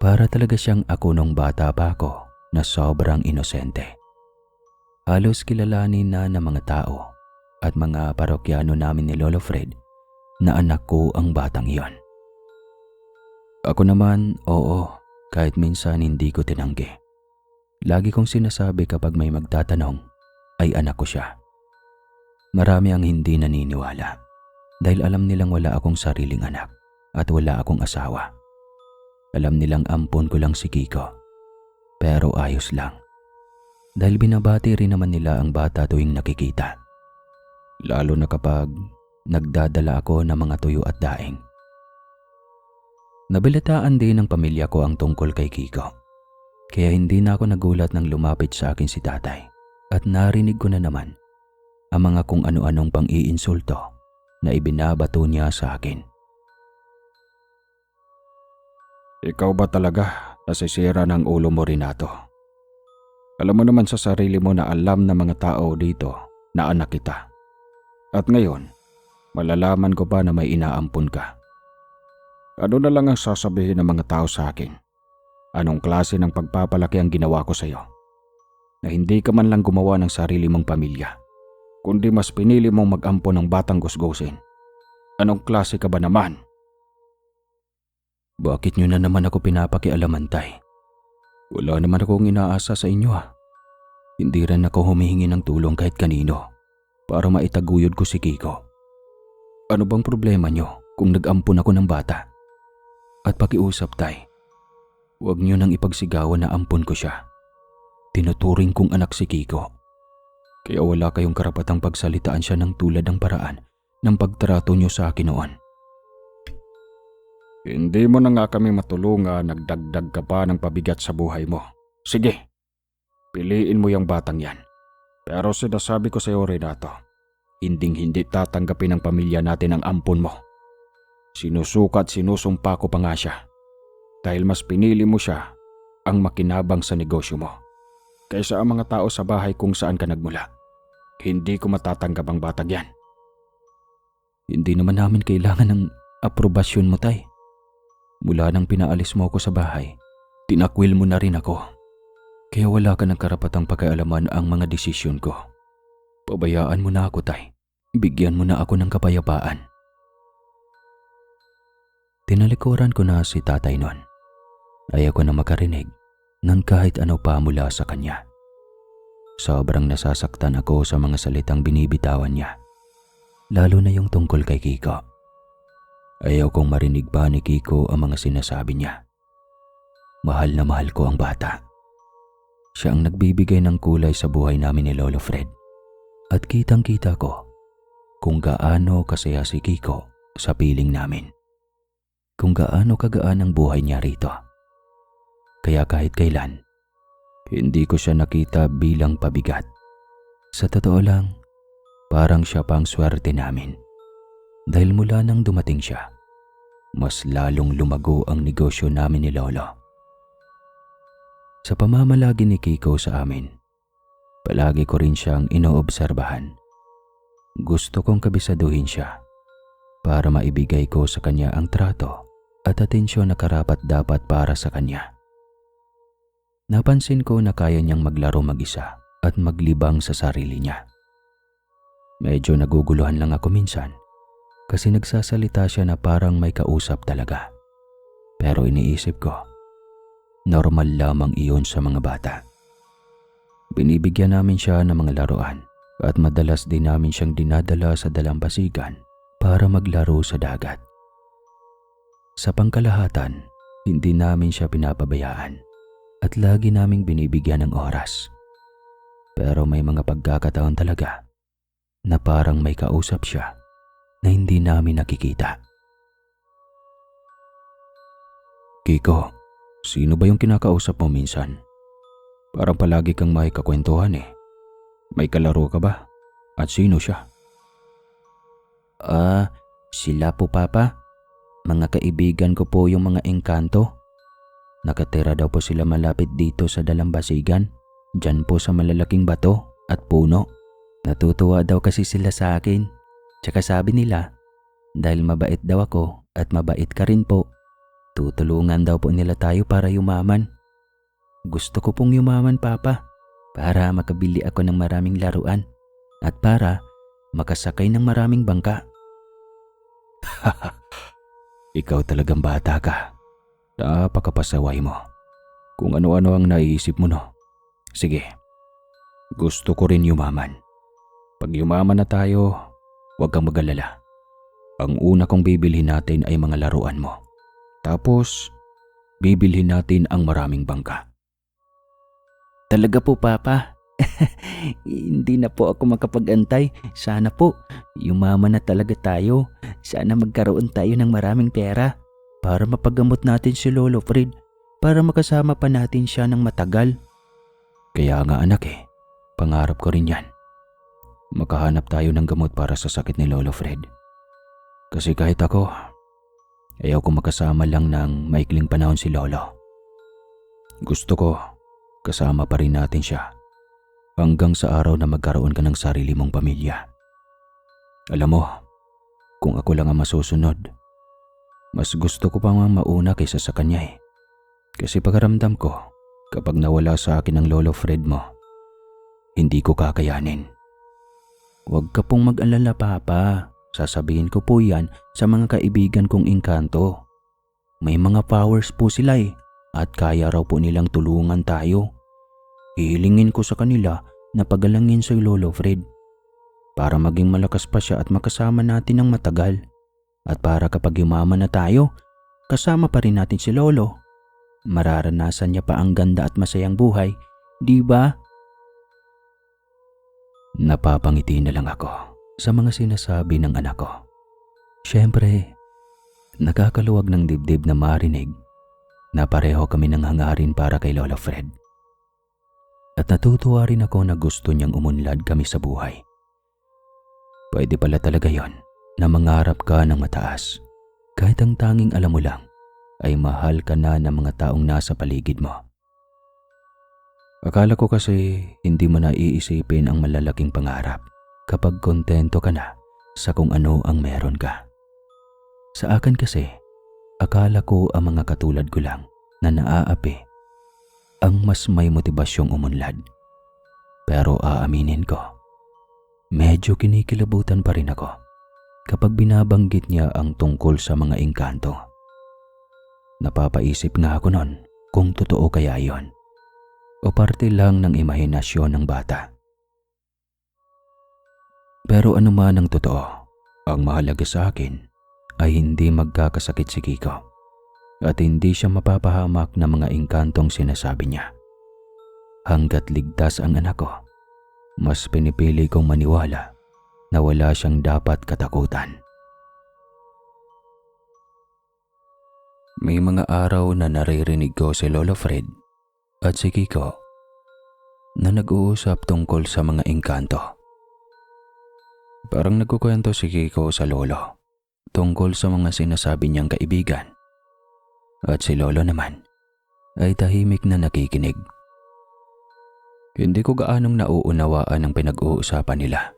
Para talaga siyang ako nung bata pa ako na sobrang inosente. Halos kilalanin na ng mga tao at mga parokyano namin ni Lolo Fred na anak ko ang batang iyon. Ako naman, oo, kahit minsan hindi ko tinanggi. Lagi kong sinasabi kapag may magtatanong, ay anak ko siya. Marami ang hindi naniniwala dahil alam nilang wala akong sariling anak at wala akong asawa. Alam nilang ampon ko lang si Kiko. Pero ayos lang. Dahil binabati rin naman nila ang bata tuwing nakikita. Lalo na kapag nagdadala ako ng mga tuyo at daing. Nabalitaan din ng pamilya ko ang tungkol kay Kiko. Kaya hindi na ako nagulat nang lumapit sa akin si tatay at narinig ko na naman ang mga kung ano-anong pang-iinsulto na ibinabato niya sa akin. Ikaw ba talaga nasisira ng ulo mo, Renato? Alam mo naman sa sarili mo na alam ng mga tao dito na anak kita. At ngayon, malalaman ko pa na may inaampon ka. Ano na lang ang sasabihin ng mga tao sa akin? Anong klase ng pagpapalaki ang ginawa ko sa iyo? Na hindi ka man lang gumawa ng sarili mong pamilya, kundi mas pinili mong mag-ampon ng batang gusgusin. Anong klase ka ba naman? Bakit nyo na naman ako pinapakialaman, tay? Wala naman akong inaasa sa inyo Hindi rin ako humihingi ng tulong kahit kanino para maitaguyod ko si Kiko. Ano bang problema nyo kung nag-ampon ako ng bata? At pakiusap, tay, huwag nyo nang ipagsigawan na ampon ko siya. Tinuturing kong anak si Kiko. Kaya wala kayong karapatang pagsalitaan siya ng tulad ng paraan ng pagtrato nyo sa akin noon. Hindi mo na nga kami matulungan, nagdagdag ka pa ng pabigat sa buhay mo. Sige, piliin mo yung batang yan. Pero sinasabi ko sa iyo, Renato, hinding-hindi tatanggapin ng pamilya natin ang ampon mo. Sinusukat, sinusumpa ko pa nga siya. Dahil mas pinili mo siya ang makinabang sa negosyo mo kaysa ang mga tao sa bahay kung saan ka nagmula. Hindi ko matatanggap ang batang yan. Hindi naman namin kailangan ng aprobasyon mo, tay. Mula nang pinaalis mo ako sa bahay, tinakwil mo na rin ako. Kaya wala ka ng karapatang pakialaman ang mga desisyon ko. Pabayaan mo na ako, tay. Bigyan mo na ako ng kapayapaan. Tinalikuran ko na si tatay noon. Ayaw ko na makarinig ng kahit ano pa mula sa kanya. Sobrang nasasaktan ako sa mga salitang binibitawan niya. Lalo na yung tungkol kay Kiko. Ayaw kong marinig pa ni Kiko ang mga sinasabi niya. Mahal na mahal ko ang bata. Siya ang nagbibigay ng kulay sa buhay namin ni Lolo Fred. At kitang-kita ko kung gaano kasaya si Kiko sa piling namin. Kung gaano kagaan ang buhay niya rito. Kaya kahit kailan, Hindi ko siya nakita bilang pabigat. Sa totoo lang, parang siya pang swerte namin. Dahil mula nang dumating siya, mas lalong lumago ang negosyo namin ni Lolo. Sa pamamalagi ni Kiko sa amin, palagi ko rin siyang inoobserbahan. Gusto kong kabisaduhin siya para maibigay ko sa kanya ang trato at atensyon na karapat-dapat para sa kanya. Napansin ko na kaya niyang maglaro mag-isa at maglibang sa sarili niya. Medyo naguguluhan lang ako minsan kasi nagsasalita siya na parang may kausap talaga. Pero iniisip ko, normal lamang iyon sa mga bata. Binibigyan namin siya ng mga laruan at madalas din namin siyang dinadala sa dalampasigan para maglaro sa dagat. Sa pangkalahatan, hindi namin siya pinapabayaan at lagi naming binibigyan ng oras. Pero may mga pagkakataon talaga na parang may kausap siya na hindi namin nakikita. Kiko, sino ba yung kinakausap mo minsan? Parang palagi kang may kakwentuhan eh. May kalaro ka ba? At sino siya? Sila po papa. Mga kaibigan ko po yung mga engkanto. Nakatira daw po sila malapit dito sa dalampasigan. Diyan po sa malalaking bato at puno. Natutuwa daw kasi sila sa akin. Tsaka sabi nila, dahil mabait daw ako at mabait ka rin po, tutulungan daw po nila tayo para yumaman. Gusto ko pong yumaman papa, para makabili ako ng maraming laruan at para makasakay ng maraming bangka. Ikaw talagang bata ka. Napakapasaway mo. Kung ano-ano ang naiisip mo no. Sige, gusto ko rin yumaman. Pag yumaman na tayo, huwag kang mag-alala. Ang una kong bibilhin natin ay mga laruan mo. Tapos, bibilhin natin ang maraming bangka. Talaga po, Papa. Hindi na po ako makapag-antay. Sana po, yumaman na talaga tayo. Sana magkaroon tayo ng maraming pera para mapagamot natin si Lolo Fred, para makasama pa natin siya ng matagal. Kaya nga anak pangarap ko rin yan. Makahanap tayo ng gamot para sa sakit ni Lolo Fred. Kasi kahit ako, ayaw ko makasama lang ng maikling panahon si Lolo. Gusto ko, kasama pa rin natin siya hanggang sa araw na magkaroon ka ng sarili mong pamilya. Alam mo, kung ako lang ang masusunod, mas gusto ko pang mauna kaysa sa kanya Kasi pagkaramdam ko, kapag nawala sa akin ang Lolo Fred mo, hindi ko kakayanin. Huwag ka pong mag-alala, Papa. Sasabihin ko po yan sa mga kaibigan kong engkanto. May mga powers po sila at kaya raw po nilang tulungan tayo. Hihilingin ko sa kanila na pagalangin si Lolo Fred para maging malakas pa siya at makasama natin ng matagal. At para kapag yumaman na tayo, kasama pa rin natin si Lolo. Mararanasan niya pa ang ganda at masayang buhay, di ba? Napapangiti na lang ako sa mga sinasabi ng anak ko. Siyempre, nakakaluwag ng dibdib na marinig na pareho kami ng hangarin para kay Lolo Fred. At natutuwa rin ako na gusto niyang umunlad kami sa buhay. Pwede pala talaga yon na mangarap ka ng mataas kahit ang tanging alam mo lang ay mahal ka na ng mga taong nasa paligid mo. Akala ko kasi hindi mo na iisipin ang malalaking pangarap kapag kontento ka na sa kung ano ang meron ka. Sa akin kasi, akala ko ang mga katulad ko lang na naaapi ang mas may motibasyong umunlad. Pero aaminin ko, medyo kinikilabutan pa rin ako kapag binabanggit niya ang tungkol sa mga engkanto. Napapaisip nga ako nun kung totoo kaya yon o parte lang ng imahinasyon ng bata. Pero ano man ang totoo, ang mahalaga sa akin ay hindi magkakasakit si Kiko at hindi siya mapapahamak ng mga engkantong sinasabi niya. Hanggat ligtas ang anak ko, mas pinipili kong maniwala na wala siyang dapat katakutan. May mga araw na naririnig ko si Lolo Fred at si Kiko na nag-uusap tungkol sa mga engkanto. Parang nagkukwento si Kiko sa lolo tungkol sa mga sinasabi niyang kaibigan. At si lolo naman ay tahimik na nakikinig. Hindi ko gaanong nauunawaan ang pinag-uusapan nila.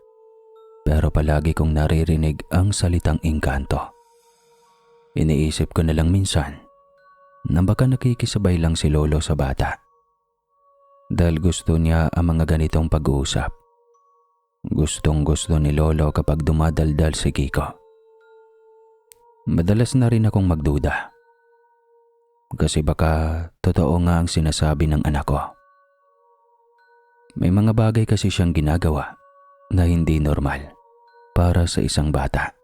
Pero palagi kong naririnig ang salitang engkanto. Iniisip ko na lang minsan na baka nakikisabay lang si lolo sa bata. Dahil gusto niya ang mga ganitong pag-uusap. Gustong-gusto ni lolo kapag dumadaldal si Kiko. Madalas na rin akong magduda. Kasi baka totoo nga ang sinasabi ng anak ko. May mga bagay kasi siyang ginagawa na hindi normal para sa isang bata.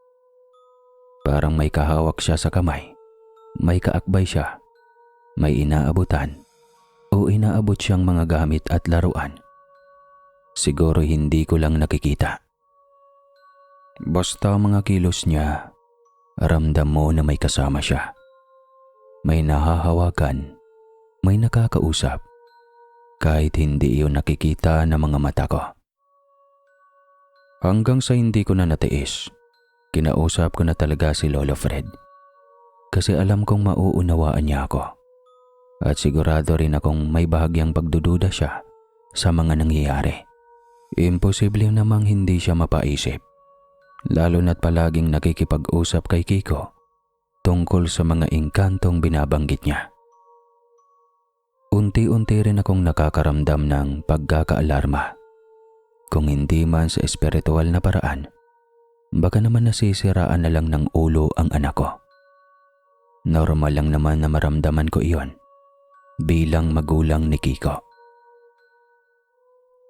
Parang may kahawak siya sa kamay, may kaakbay siya, may inaabutan o inaabot siyang mga gamit at laruan. Siguro hindi ko lang nakikita. Basta mga kilos niya, ramdam mo na may kasama siya. May nahahawakan, may nakakausap, kahit hindi iyon nakikita ng mga mata ko. Hanggang sa hindi ko na natiis, kinausap ko na talaga si Lolo Fred. Kasi alam kong mauunawaan niya ako. At sigurado rin akong may bahagyang pagdududa siya sa mga nangyayari. Imposible namang hindi siya mapaisip. Lalo na't palaging nakikipag-usap kay Kiko tungkol sa mga engkantong binabanggit niya. Unti-unti rin akong nakakaramdam ng pagkakaalarma. Kung hindi man sa espiritual na paraan, baka naman nasisiraan na lang ng ulo ang anak ko. Normal lang naman na maramdaman ko iyon bilang magulang ni Kiko.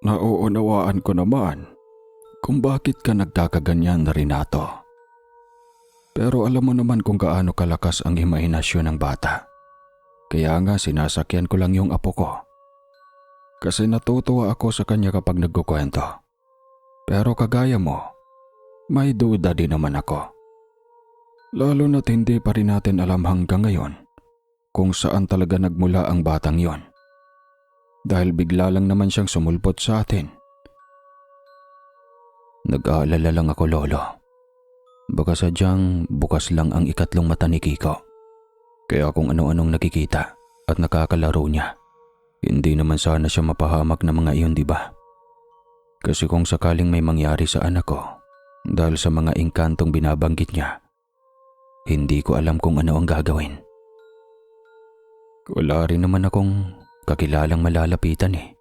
Nauunawaan ko naman kung bakit ka nagkakaganyan na Renato. Pero alam mo naman kung gaano kalakas ang imahinasyon ng bata. Kaya nga sinasakyan ko lang yung apo ko. Kasi natutuwa ako sa kanya kapag nagkukwento. Pero kagaya mo, may duda din naman ako. Lalo na't hindi pa rin natin alam hanggang ngayon kung saan talaga nagmula ang batang yon. Dahil bigla lang naman siyang sumulpot sa atin. Nag-aalala lang ako, Lolo. Baka sadyang bukas lang ang ikatlong mata ni Kiko. Kaya kung ano-anong nakikita at nakakalaro niya, hindi naman sana siya mapahamak na mga iyon, di ba? Kasi kung sakaling may mangyari sa anak ko dahil sa mga engkantong binabanggit niya, hindi ko alam kung ano ang gagawin. Wala rin naman akong kakilalang malalapitan eh.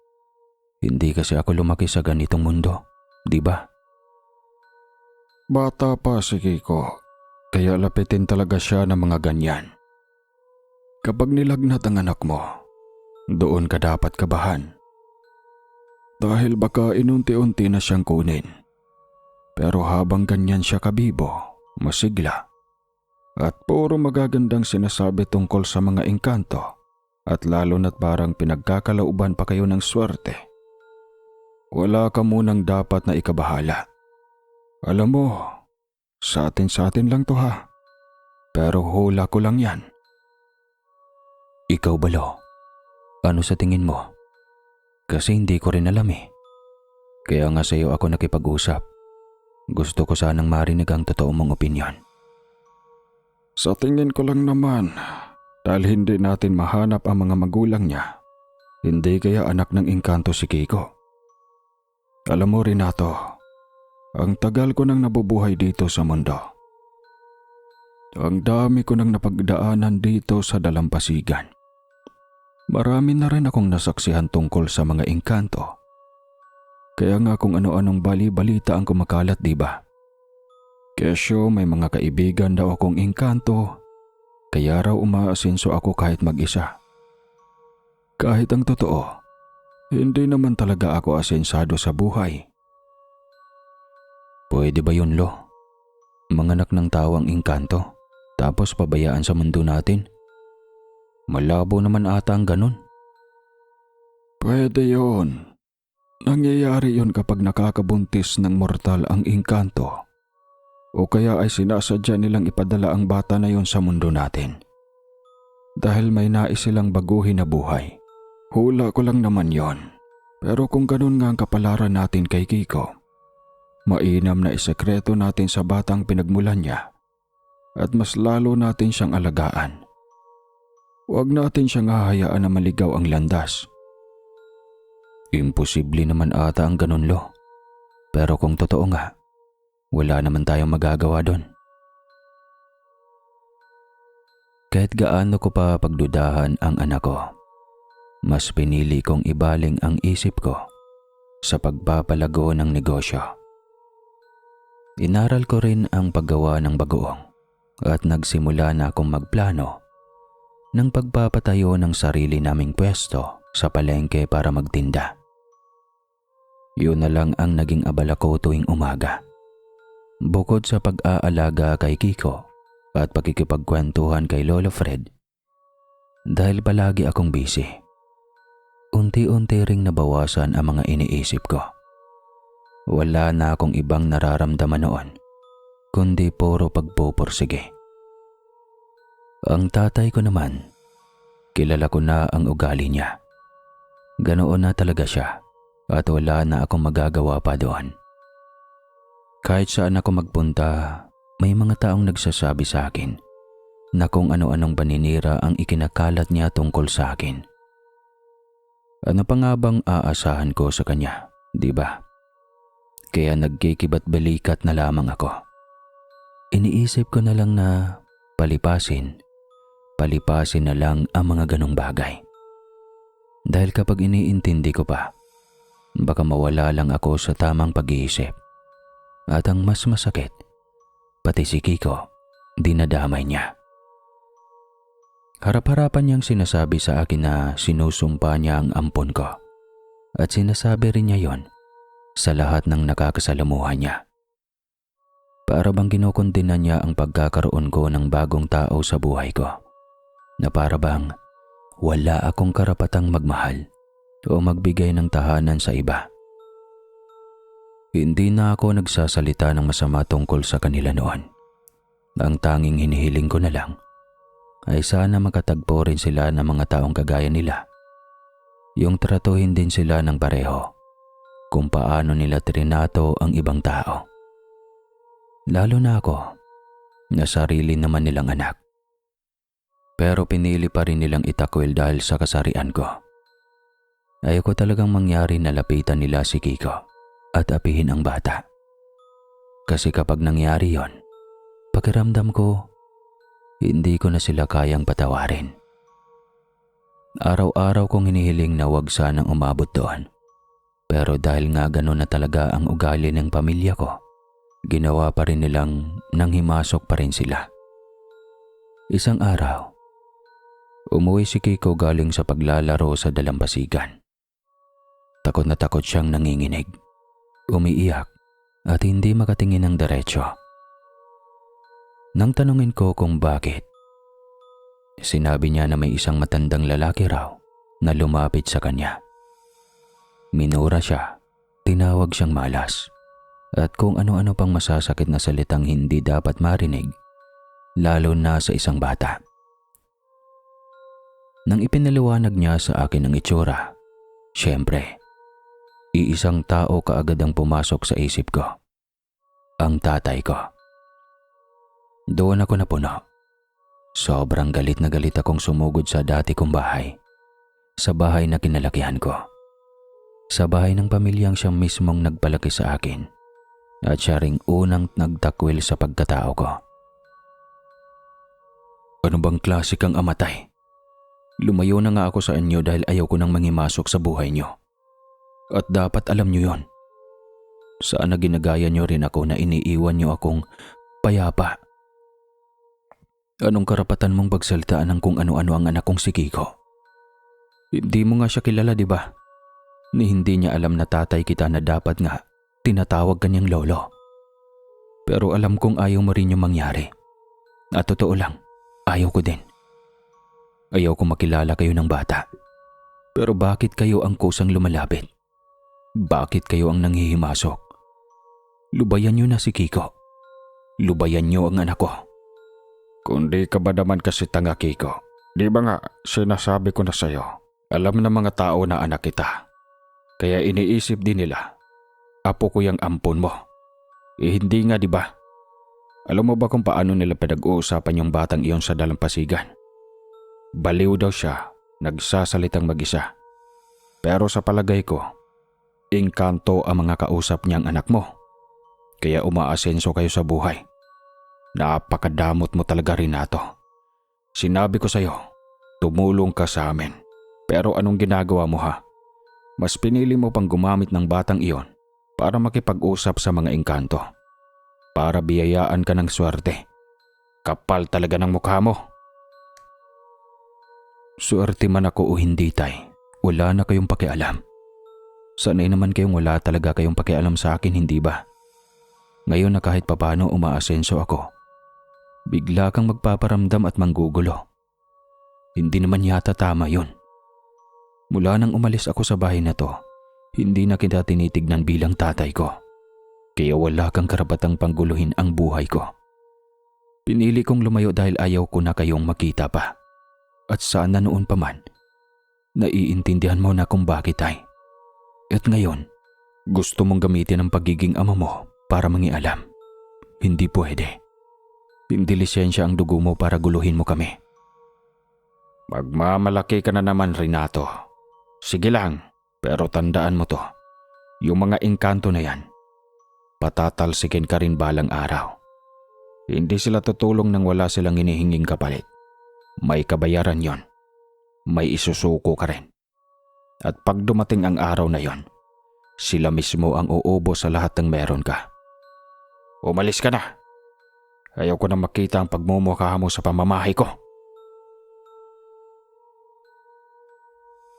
Hindi kasi ako lumaki sa ganitong mundo, di ba? Bata pa si Kiko, kaya lapitin talaga siya ng mga ganyan. Kapag nilagnat ang anak mo, doon ka dapat kabahan. Dahil baka inunti-unti na siyang kunin. Pero habang ganyan siya kabibo, masigla, at puro magagandang sinasabi tungkol sa mga engkanto, at lalo na't parang pinagkakalauban pa kayo ng swerte, wala ka munang dapat na ikabahala. Alam mo, sa atin lang to ha. Pero hula ko lang yan. Ikaw ba, Lo? Ano sa tingin mo? Kasi hindi ko rin alam eh. Kaya nga sa'yo ako nakipag-usap. Gusto ko sanang marinig ang totoo mong opinyon. Sa tingin ko lang naman, dahil hindi natin mahanap ang mga magulang niya, hindi kaya anak ng engkanto si Kiko. Alam mo, Renato, ang tagal ko nang nabubuhay dito sa mundo. Ang dami ko nang napagdaanan dito sa dalampasigan. Marami na rin akong nasaksihan tungkol sa mga engkanto. Kaya nga kung ano-anong bali-balita ang kumakalat, di ba? Kesyo may mga kaibigan daw akong engkanto, kaya raw umaasenso ako kahit mag-isa. Kahit ang totoo, hindi naman talaga ako asensado sa buhay. Pwede ba yun, Lo? Manganak ng tao ang engkanto, tapos pabayaan sa mundo natin? Malabo naman ata ang ganun. Pwede yun. Nangyayari yun kapag nakakabuntis ng mortal ang engkanto. O kaya ay sinasadya nilang ipadala ang bata na yon sa mundo natin. Dahil may nais silang baguhin na buhay. Hula ko lang naman yon. Pero kung ganun nga ang kapalaran natin kay Kiko, mainam na isekreto natin sa batang pinagmulan niya at mas lalo natin siyang alagaan. Huwag natin siyang hahayaan na maligaw ang landas. Imposible naman ata ang ganun, Lo. Pero kung totoo nga, wala naman tayong magagawa doon. Kahit gaano ko pa pagdudahan ang anak ko, mas pinili kong ibaling ang isip ko sa pagpapalago ng negosyo. Inaral ko rin ang paggawa ng bagoong at nagsimula na akong magplano ng pagpapatayo ng sarili naming pwesto sa palengke para magtinda. Yun na lang ang naging abala ko tuwing umaga. Bukod sa pag-aalaga kay Kiko at pakikipagkwentuhan kay Lolo Fred, dahil palagi akong busy, unti-unti ring nabawasan ang mga iniisip ko. Wala na akong ibang nararamdaman noon, kundi puro pagpupursige. Ang tatay ko naman, kilala ko na ang ugali niya. Ganoon na talaga siya at wala na akong magagawa pa doon. Kahit saan ako magpunta, may mga taong nagsasabi sa akin na kung ano-anong paninira ang ikinakalat niya tungkol sa akin. Ano pa nga bang aasahan ko sa kanya, di ba? Kaya nagkikibat balikat na lamang ako. Iniisip ko na lang na palipasin na lang ang mga ganong bagay. Dahil kapag iniintindi ko pa, baka mawala lang ako sa tamang pag-iisip. At ang mas masakit, pati si Kiko, dinadamay niya. Harap-harapan niyang sinasabi sa akin na sinusumpa niya ang ampon ko. At sinasabi rin niya yon sa lahat ng nakakasalamuhan niya. Para bang kinukondena niya ang pagkakaroon ko ng bagong tao sa buhay ko. Na para bang wala akong karapatang magmahal o magbigay ng tahanan sa iba. Hindi na ako nagsasalita ng masama tungkol sa kanila noon. Ang tanging hinihiling ko na lang ay sana makatagpo rin sila ng mga taong kagaya nila. Yung tratuhin din sila ng pareho kung paano nila trinato ang ibang tao. Lalo na ako, na sarili naman nilang anak. Pero pinili pa rin nilang itakwil dahil sa kasarian ko. Ayoko talagang mangyari na lapitan nila si Kiko at apihin ang bata. Kasi kapag nangyari yon, pakiramdam ko, hindi ko na sila kayang patawarin. Araw-araw kong hinihiling na wag sanang umabot doon. Pero dahil nga gano'n na talaga ang ugali ng pamilya ko, ginawa pa rin nilang nanghimasok pa rin sila. Isang araw, umuwi si Kiko galing sa paglalaro sa dalampasigan. Takot na takot siyang nanginginig, umiiyak at hindi makatingin ng diretsyo. Nang tanungin ko kung bakit, sinabi niya na may isang matandang lalaki raw na lumapit sa kanya. Minura siya, tinawag siyang malas, at kung ano-ano pang masasakit na salitang hindi dapat marinig, lalo na sa isang bata. Nang ipinaliwanag niya sa akin ang itsura, syempre, iisang tao kaagad ang pumasok sa isip ko. Ang tatay ko. Doon ako napuno. Sobrang galit na galit akong sumugod sa dati kong bahay. Sa bahay na kinalakihan ko. Sa bahay ng pamilyang siyang mismong nagpalaki sa akin. At siya ring unang nagtakwil sa pagkatao ko. Ano bang klase kang amatay? Lumayo na nga ako sa inyo dahil ayaw ko nang mangimasok sa buhay niyo. At dapat alam niyo yon. Sana ginagaya niyo rin ako na iniiwan niyo akong payapa. Anong karapatan mong pagsalitaan ng kung ano-ano ang anak kong si Kiko? Hindi mo nga siya kilala, di ba? Ni hindi niya alam na tatay kita na dapat nga tinatawag kanyang lolo. Pero alam kong ayaw mo rin yung mangyari. At totoo lang, ayaw ko din. Ayaw ko makilala kayo ng bata. Pero bakit kayo ang kusang lumalapit? Bakit kayo ang nanghihimasok? Lubayan niyo na si Kiko. Lubayan niyo ang anak ko. Kundi ka ba naman kasi tanga, Kiko? Di ba nga sinasabi ko na sa'yo, alam ng mga tao na anak kita. Kaya iniisip din nila, apo ko yung ampon mo. Hindi nga, di ba? Alam mo ba kung paano nila pinag-uusapan yung batang iyon sa dalampasigan? Baliw daw siya, nagsasalitang mag-isa. Pero sa palagay ko, engkanto ang mga kausap niyang anak mo. Kaya umaasenso kayo sa buhay. Napakadamot mo talaga, Renato. Sinabi ko sa'yo, tumulong ka sa amin. Pero anong ginagawa mo ha? Mas pinili mo pang gumamit ng batang iyon para makipag-usap sa mga engkanto. Para biyayaan ka ng swerte. Kapal talaga ng mukha mo. Swerte man ako o hindi, tay, wala na kayong pakialam. Sanay naman kayong wala talaga kayong pakialam sa akin, hindi ba? Ngayon na kahit papano umaasenso ako, bigla kang magpaparamdam at manggugulo. Hindi naman yata tama yun. Mula nang umalis ako sa bahay na to, hindi na kita tinitignan bilang tatay ko. Kaya wala kang karapatang pangguluhin ang buhay ko. Pinili kong lumayo dahil ayaw ko na kayong makita pa. At sana noon pa man, naiintindihan mo na kung bakit, ay. At ngayon, gusto mong gamitin ang pagiging ama mo para mangialam. Hindi pwede. Hindi lisensya ang dugo mo para guluhin mo kami. Magmamalaki ka na naman, Renato. Sige lang, pero tandaan mo to. Yung mga engkanto na yan, patatalsikin ka rin balang araw. Hindi sila tutulong nang wala silang hinihinging kapalit. May kabayaran yon. May isusuko ka rin. At pag dumating ang araw na yon, sila mismo ang uubo sa lahat ng meron ka. Umalis ka na. Ayaw ko na makita ang pagmumukha mo sa pamamahay ko.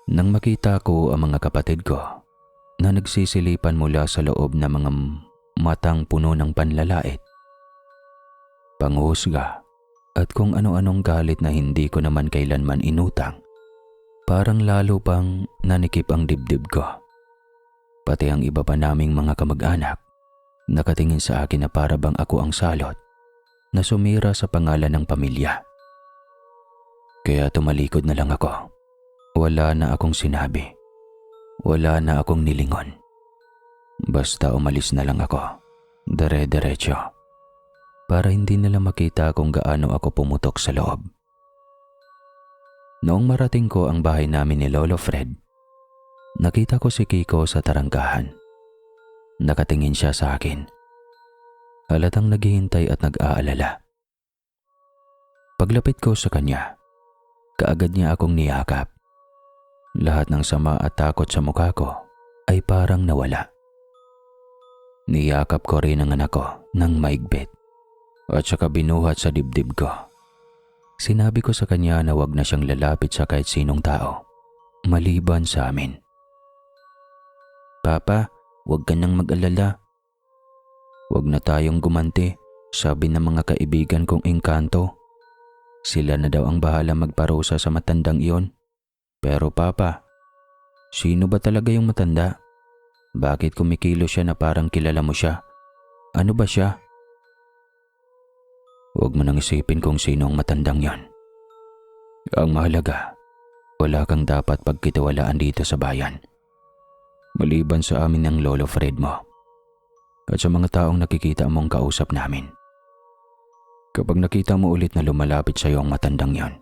Nang makita ko ang mga kapatid ko na nagsisilipan mula sa loob ng mga matang puno ng panlalait, panghusga at kung ano-anong galit na hindi ko naman kailanman inutang, parang lalo pang nanikip ang dibdib ko. Pati ang iba pa naming mga kamag-anak nakatingin sa akin na para bang ako ang salot na sumira sa pangalan ng pamilya. Kaya tumalikod na lang ako. Wala na akong sinabi. Wala na akong nilingon. Basta umalis na lang ako. Dire-diretso. Para hindi nila makita kung gaano ako pumutok sa loob. Noong marating ko ang bahay namin ni Lolo Fred, nakita ko si Kiko sa tarangkahan. Nakatingin siya sa akin. Halatang naghihintay at nag-aalala. Paglapit ko sa kanya, kaagad niya akong niyakap. Lahat ng sama at takot sa mukha ko ay parang nawala. Niyakap ko rin ang anak ko ng maigpit at saka binuhat sa dibdib ko. Sinabi ko sa kanya na wag na siyang lalapit sa kahit sinong tao, maliban sa amin. Papa, wag ka nang mag-alala. Wag na tayong gumanti, sabi ng mga kaibigan kong engkanto. Sila na daw ang bahala magparusa sa matandang iyon. Pero Papa, sino ba talaga yung matanda? Bakit kumikilo siya na parang kilala mo siya? Ano ba siya? Huwag mo nang isipin kung sino ang matandang yon. Ang mahalaga, wala kang dapat pagkitiwalaan dito sa bayan. Maliban sa amin ng Lolo Fred mo. At sa mga taong nakikita mong kausap namin. Kapag nakita mo ulit na lumalapit sa iyo ang matandang yon,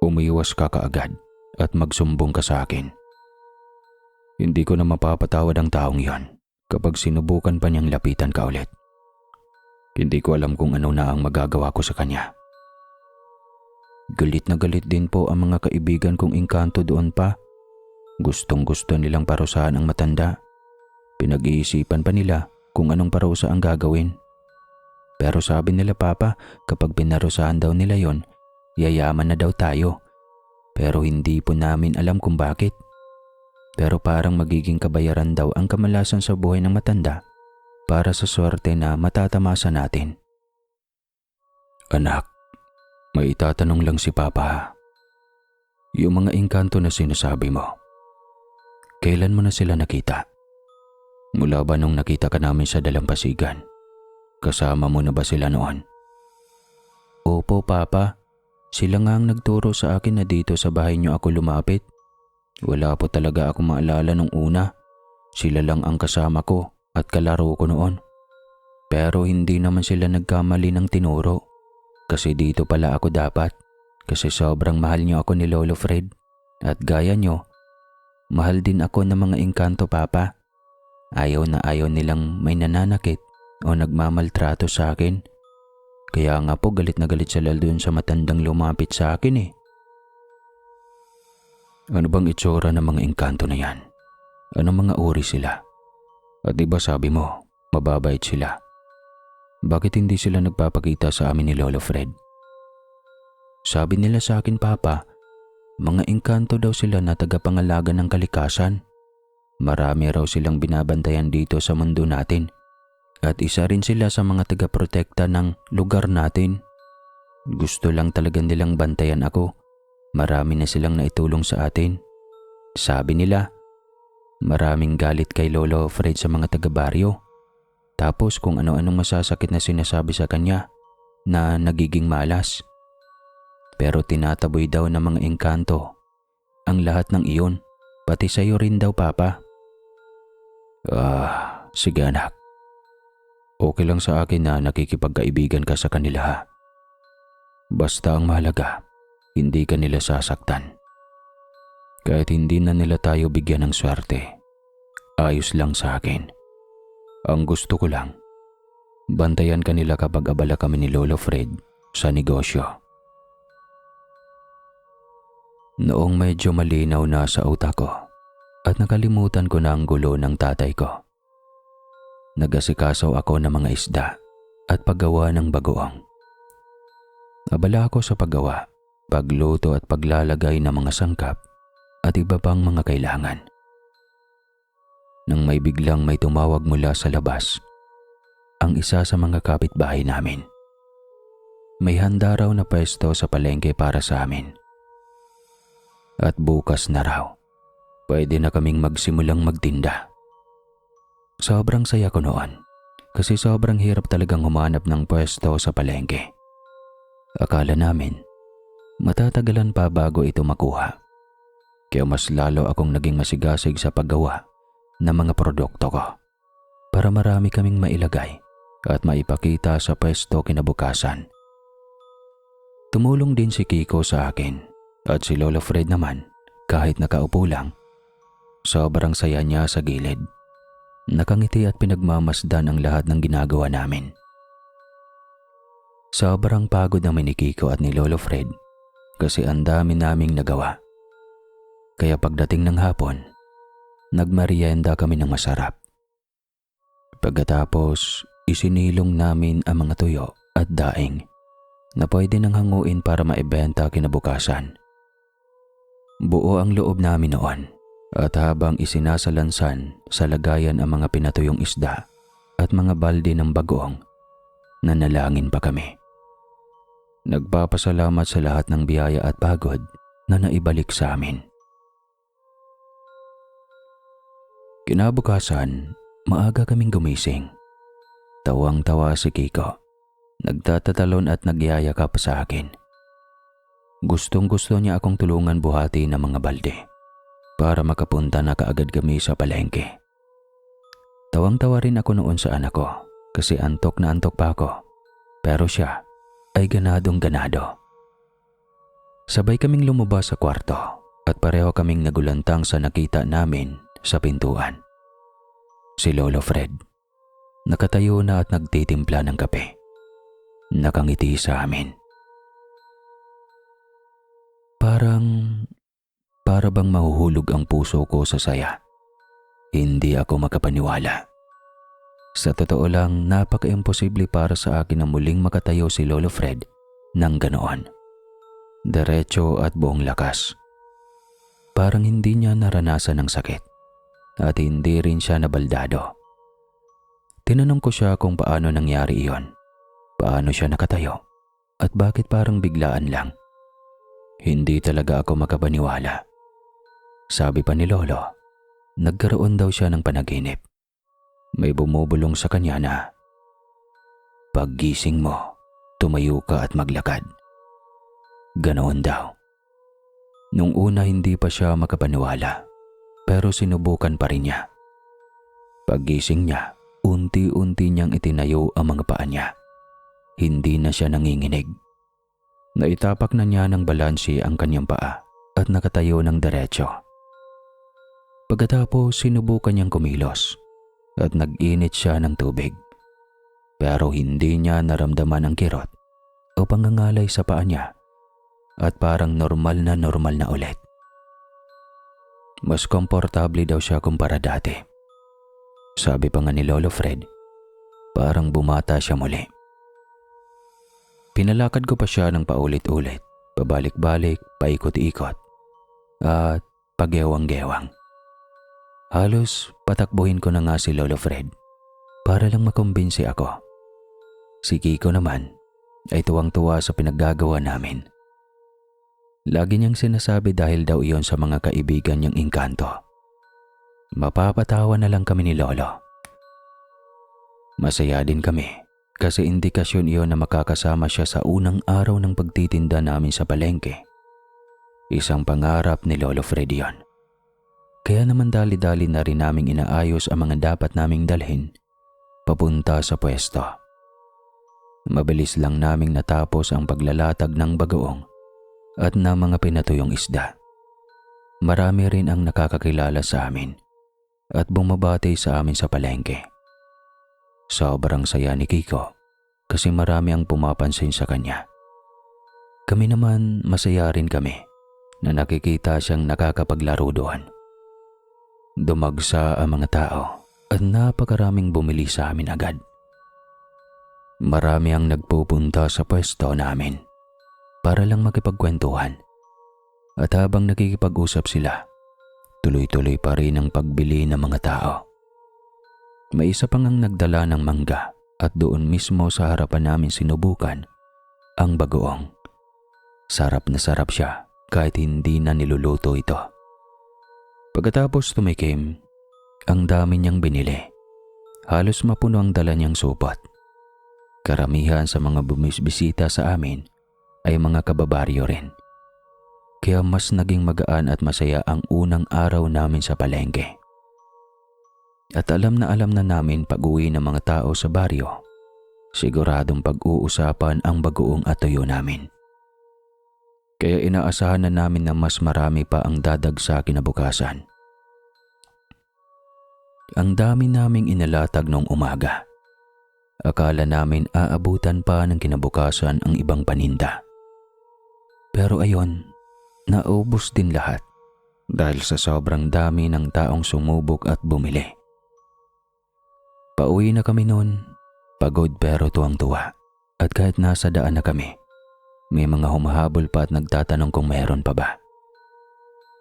umiwas ka kaagad. At magsumbong ka sa akin. Hindi ko na mapapatawad ang taong yon kapag sinubukan pa niyang lapitan ka ulit. Hindi ko alam kung ano na ang magagawa ko sa kanya. Galit na galit din po ang mga kaibigan kong engkanto doon pa. Gustong-gusto nilang parusahan ang matanda. Pinag-iisipan pa nila kung anong parusa ang gagawin. Pero sabi nila Papa, kapag pinarusahan daw nila yon, yayaman na daw tayo. Pero hindi po namin alam kung bakit. Pero parang magiging kabayaran daw ang kamalasan sa buhay ng matanda para sa swerte na matatamasa natin. Anak, may itatanong lang si Papa. Yung mga engkanto na sinasabi mo, kailan mo na sila nakita? Mula ba nung nakita ka namin sa dalampasigan? Kasama mo na ba sila noon? Opo, Papa. Sila nga ang nagturo sa akin na dito sa bahay niyo ako lumapit. Wala po talaga akong maalala nung una Sila lang ang kasama ko at kalaro ko noon. Pero hindi naman sila nagkamali ng tinuro. Kasi dito pala ako dapat. Kasi sobrang mahal niyo ako ni Lolo Fred. At gaya niyo, mahal din ako ng mga engkanto, Papa. Ayaw na ayaw nilang may nananakit o nagmamaltrato sa akin. Kaya nga po galit na galit sila doon sa matandang lumapit sa akin eh. Ano bang itsura ng mga engkanto na yan? Anong mga uri sila? At diba sabi mo, mababait sila? Bakit hindi sila nagpapakita sa amin ni Lolo Fred? Sabi nila sa akin, Papa, mga engkanto daw sila na tagapangalaga ng kalikasan. Marami raw silang binabantayan dito sa mundo natin. At isa rin sila sa mga tagaprotekta ng lugar natin. Gusto lang talaga nilang bantayan ako. Marami na silang naitulong sa atin. Sabi nila, maraming galit kay Lolo Fred sa mga taga-baryo. Tapos kung ano-anong masasakit na sinasabi sa kanya na nagiging malas. Pero tinataboy daw ng mga engkanto ang lahat ng iyon, pati sa'yo rin daw, Papa. Sige anak. Okay lang sa akin na nakikipagkaibigan ka sa kanila ha. Basta ang mahalaga, hindi ka nila sasaktan. Kahit hindi na nila tayo bigyan ng swerte, ayos lang sa akin. Ang gusto ko lang, bantayan ka nila kapag abala kami ni Lolo Fred sa negosyo. Noong medyo malinaw na sa utak ko at nakalimutan ko na ang gulo ng tatay ko, nag-asikaso ako ng mga isda at paggawa ng bagoong. Abala ako sa paggawa, pagluto at paglalagay ng mga sangkap at iba pang mga kailangan. Nang may biglang may tumawag mula sa labas, ang isa sa mga kapitbahay namin. May handa raw na pwesto sa palengke para sa amin. At bukas na raw, pwede na kaming magsimulang magtinda. Sobrang saya ko noon kasi sobrang hirap talagang humanap ng pwesto sa palengke. Akala namin, matatagalan pa bago ito makuha. Kaya mas lalo akong naging masigasig sa paggawa ng mga produkto ko para marami kaming mailagay at maipakita sa pwesto kinabukasan. Tumulong din si Kiko sa akin. At si Lolo Fred naman, kahit nakaupo lang, sobrang saya niya sa gilid. Nakangiti at pinagmamasdan ang lahat ng ginagawa namin. Sobrang pagod namin ni Kiko at ni Lolo Fred kasi ang dami naming nagawa. Kaya pagdating ng hapon, nagmerienda kami ng masarap. Pagkatapos, isinilong namin ang mga tuyo at daing na pwede nang hanguin para maibenta kinabukasan. Buo ang loob namin noon at habang isinasalansan sa lagayan ang mga pinatuyong isda at mga balde ng bagoong, nanalangin pa kami. Nagpapasalamat sa lahat ng biyaya at pagod na naibalik sa amin. Kinabukasan, maaga kaming gumising. Tawang-tawa si Kiko. Nagtatatalon at nagyayakap sa akin. Gustong-gusto niya akong tulungan buhati ng mga balde para makapunta na kaagad kami sa palengke. Tawang-tawa rin ako noon sa anak ko kasi antok na antok pa ako. Pero siya ay ganadong-ganado. Sabay kaming lumabas sa kwarto at pareho kaming nagulantang sa nakita namin sa pintuan. Si Lolo Fred, nakatayo na at nagtitimpla ng kape. Nakangiti sa amin. Para bang mahuhulog ang puso ko sa saya. Hindi ako makapaniwala. Sa totoo lang, napaka-imposible para sa akin na muling makatayo si Lolo Fred ng ganoon. Diretso at buong lakas. Parang hindi niya naranasan ng sakit at hindi rin siya nabaldado. Tinanong ko siya kung paano nangyari iyon. Paano siya nakatayo at bakit parang biglaan lang. Hindi talaga ako makapaniwala. Sabi pa ni Lolo, nagkaroon daw siya ng panaginip. May bumubulong sa kanya na, "Paggising mo, tumayo ka at maglakad." Ganoon daw. Nung una hindi pa siya makapaniwala, pero sinubukan pa rin niya. Paggising niya, unti-unti niyang itinayo ang mga paa niya. Hindi na siya nanginginig. Naitapak na niya ng balansi ang kanyang paa at nakatayo ng diretso. Pagkatapos sinubukan niyang kumilos at nag-init siya ng tubig. Pero hindi niya naramdaman ang kirot o pangangalay sa paa niya at parang normal na ulit. Mas komportable daw siya kumpara dati. Sabi pa nga ni Lolo Fred, parang bumata siya muli. Pinalakad ko pa siya ng paulit-ulit, pabalik-balik, paikot-ikot, at pagyewang-gewang. Halos patakbuhin ko na nga si Lolo Fred para lang makumbinsi ako. Si Kiko naman ay tuwang-tuwa sa pinaggagawa namin. Lagi niyang sinasabi dahil daw iyon sa mga kaibigan niyang engkanto. Mapapatawa na lang kami ni Lolo. Masaya din kami kasi indikasyon iyon na makakasama siya sa unang araw ng pagtitinda namin sa palengke. Isang pangarap ni Lolo Fred iyon. Kaya naman dali-dali na rin naming inaayos ang mga dapat naming dalhin papunta sa pwesto. Mabilis lang naming natapos ang paglalatag ng bagoong at ng mga pinatuyong isda. Marami rin ang nakakakilala sa amin at bumabati sa amin sa palengke. Sobrang saya ni Kiko kasi marami ang pumapansin sa kanya. Kami naman masaya rin kami na nakikita siyang nakakapaglaro doon. Dumagsa ang mga tao at napakaraming bumili sa amin agad. Marami ang nagpupunta sa pwesto namin para lang makipagkwentuhan. At habang nakikipag-usap sila, tuloy-tuloy pa rin ang pagbili ng mga tao. May isa pang ang nagdala ng mangga at doon mismo sa harapan namin sinubukan ang bagoong. Sarap na sarap siya kahit hindi na niluluto ito. Pagkatapos tumikim, ang dami niyang binili. Halos mapuno ang dala niyang supot. Karamihan sa mga bumisbisita sa amin ay mga kababaryo rin. Kaya mas naging magaan at masaya ang unang araw namin sa palengke. At alam na namin pag-uwi ng mga tao sa baryo, siguradong pag-uusapan ang bagoong at tuyo namin. Kaya inaasahan na namin na mas marami pa ang dadagsa kinabukasan. Ang dami naming inalatag noong umaga. Akala namin aabutan pa ng kinabukasan ang ibang paninda. Pero ayon, naubos din lahat dahil sa sobrang dami ng taong sumubok at bumili. Pauwi na kami noon, pagod pero tuwang-tuwa. At kahit nasa daan na kami, may mga humahabol pa at nagtatanong kung meron pa ba.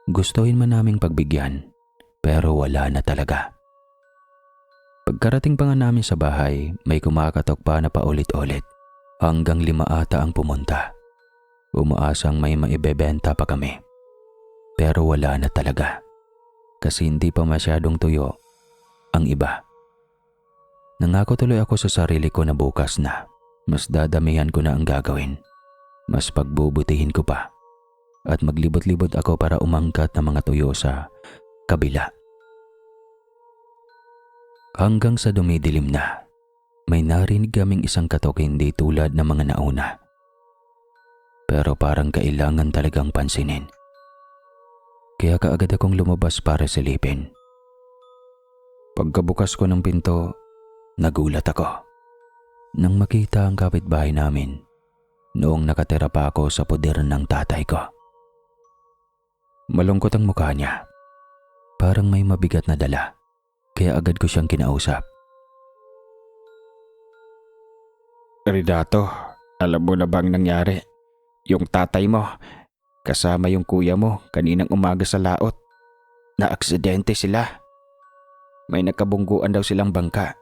Gustuhin man naming pagbigyan, pero wala na talaga. Pagkarating pa nga namin sa bahay, may kumakatok pa na paulit-ulit. Hanggang 5 ata ang pumunta. Umaasang may maibebenta pa kami. Pero wala na talaga. Kasi hindi pa masyadong tuyo ang iba. Nangako tuloy ako sa sarili ko na bukas na, mas dadamihan ko na ang gagawin. Mas pagbubutihin ko pa. At maglibot-libot ako para umangkat ng mga tuyo sa kabila. Hanggang sa dumidilim na, may narinig kaming isang katok hindi tulad ng mga nauna. Pero parang kailangan talagang pansinin. Kaya kaagad akong lumabas para silipin. Pagkabukas ko ng pinto, nagulat ako nang makita ang kapitbahay namin noong nakatira pa ako sa poder ng tatay ko. Malungkot ang mukha niya. Parang may mabigat na dala, kaya agad ko siyang kinausap. Renato, alam mo na bang nangyari? Yung tatay mo, kasama yung kuya mo kaninang umaga sa laot. Na-aksidente sila. May nakabungguan daw silang bangka.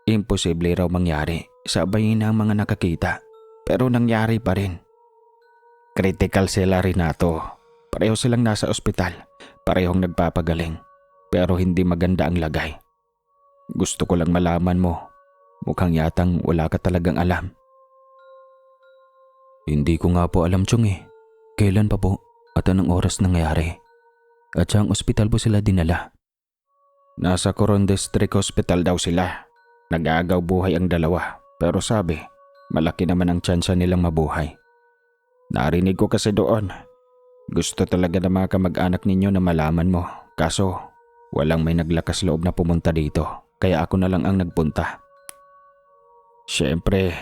Imposible raw mangyari, sabay na ang mga nakakita. Pero nangyari pa rin. Critical sila, Renato. Pareho silang nasa ospital. Parehong nagpapagaling. Pero hindi maganda ang lagay. Gusto ko lang malaman mo. Mukhang yatang wala ka talagang alam. Hindi ko nga po alam, Chong eh. Kailan pa po at anong oras nangyari? At saang ospital po sila dinala? Nasa Coron District Hospital daw sila. Nag-aagaw buhay ang dalawa, pero sabi, malaki naman ang tsansa nilang mabuhay. Narinig ko kasi doon. Gusto talaga ng mga kamag-anak ninyo na malaman mo, kaso walang may naglakas loob na pumunta dito, kaya ako na lang ang nagpunta. Siyempre,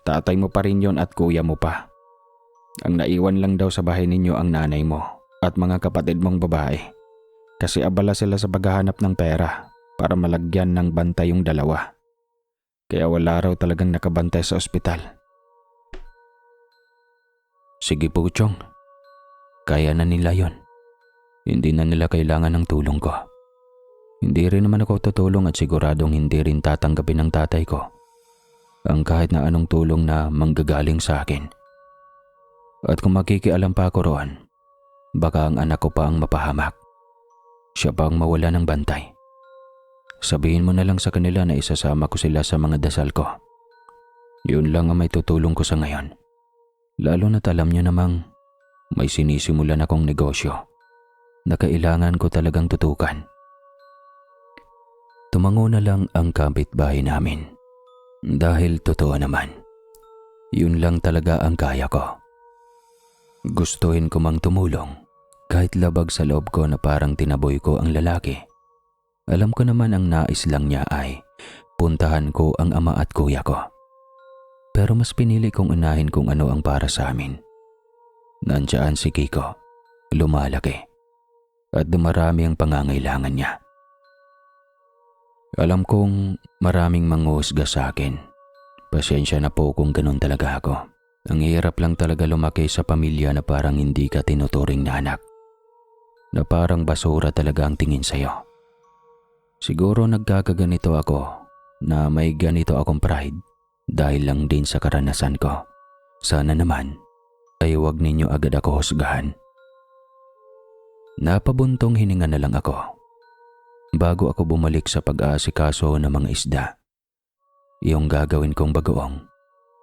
tatay mo pa rin yon at kuya mo pa. Ang naiwan lang daw sa bahay ninyo ang nanay mo at mga kapatid mong babae. Kasi abala sila sa paghahanap ng pera para malagyan ng bantay yung dalawa. Kaya wala raw talagang nakabantay sa ospital. Sige po, Chong. Kaya na nila yon. Hindi na nila kailangan ng tulong ko. Hindi rin naman ako tutulong at siguradong hindi rin tatanggapin ng tatay ko ang kahit na anong tulong na manggagaling sa akin. At kung makikialam pa ako roon, baka ang anak ko pa ang mapahamak. Siya pa ang mawala ng bantay. Sabihin mo na lang sa kanila na isasama ko sila sa mga dasal ko. Yun lang ang may tutulong ko sa ngayon. Lalo na't alam niyo namang may sinisimulan akong negosyo na kailangan ko talagang tutukan. Tumango na lang ang kapitbahay namin. Dahil totoo naman, yun lang talaga ang kaya ko. Gustuhin ko mang tumulong kahit labag sa loob ko na parang tinaboy ko ang lalaki. Alam ko naman ang nais lang niya ay puntahan ko ang ama at kuya ko. Pero mas pinili kong unahin kung ano ang para sa amin. Nandiyan si Kiko, lumalaki, at dumarami ang pangangailangan niya. Alam kong maraming manghuhusga sa akin. Pasensya na po kung ganun talaga ako. Ang hirap lang talaga lumaki sa pamilya na parang hindi ka tinuturing na anak. Na parang basura talaga ang tingin sa'yo. Siguro nagkakaganito ako na may ganito akong pride dahil lang din sa karanasan ko. Sana naman ay huwag ninyo agad ako husgahan. Napabuntong hininga na lang ako bago ako bumalik sa pag-aasikaso ng mga isda. Yung gagawin kong bagoong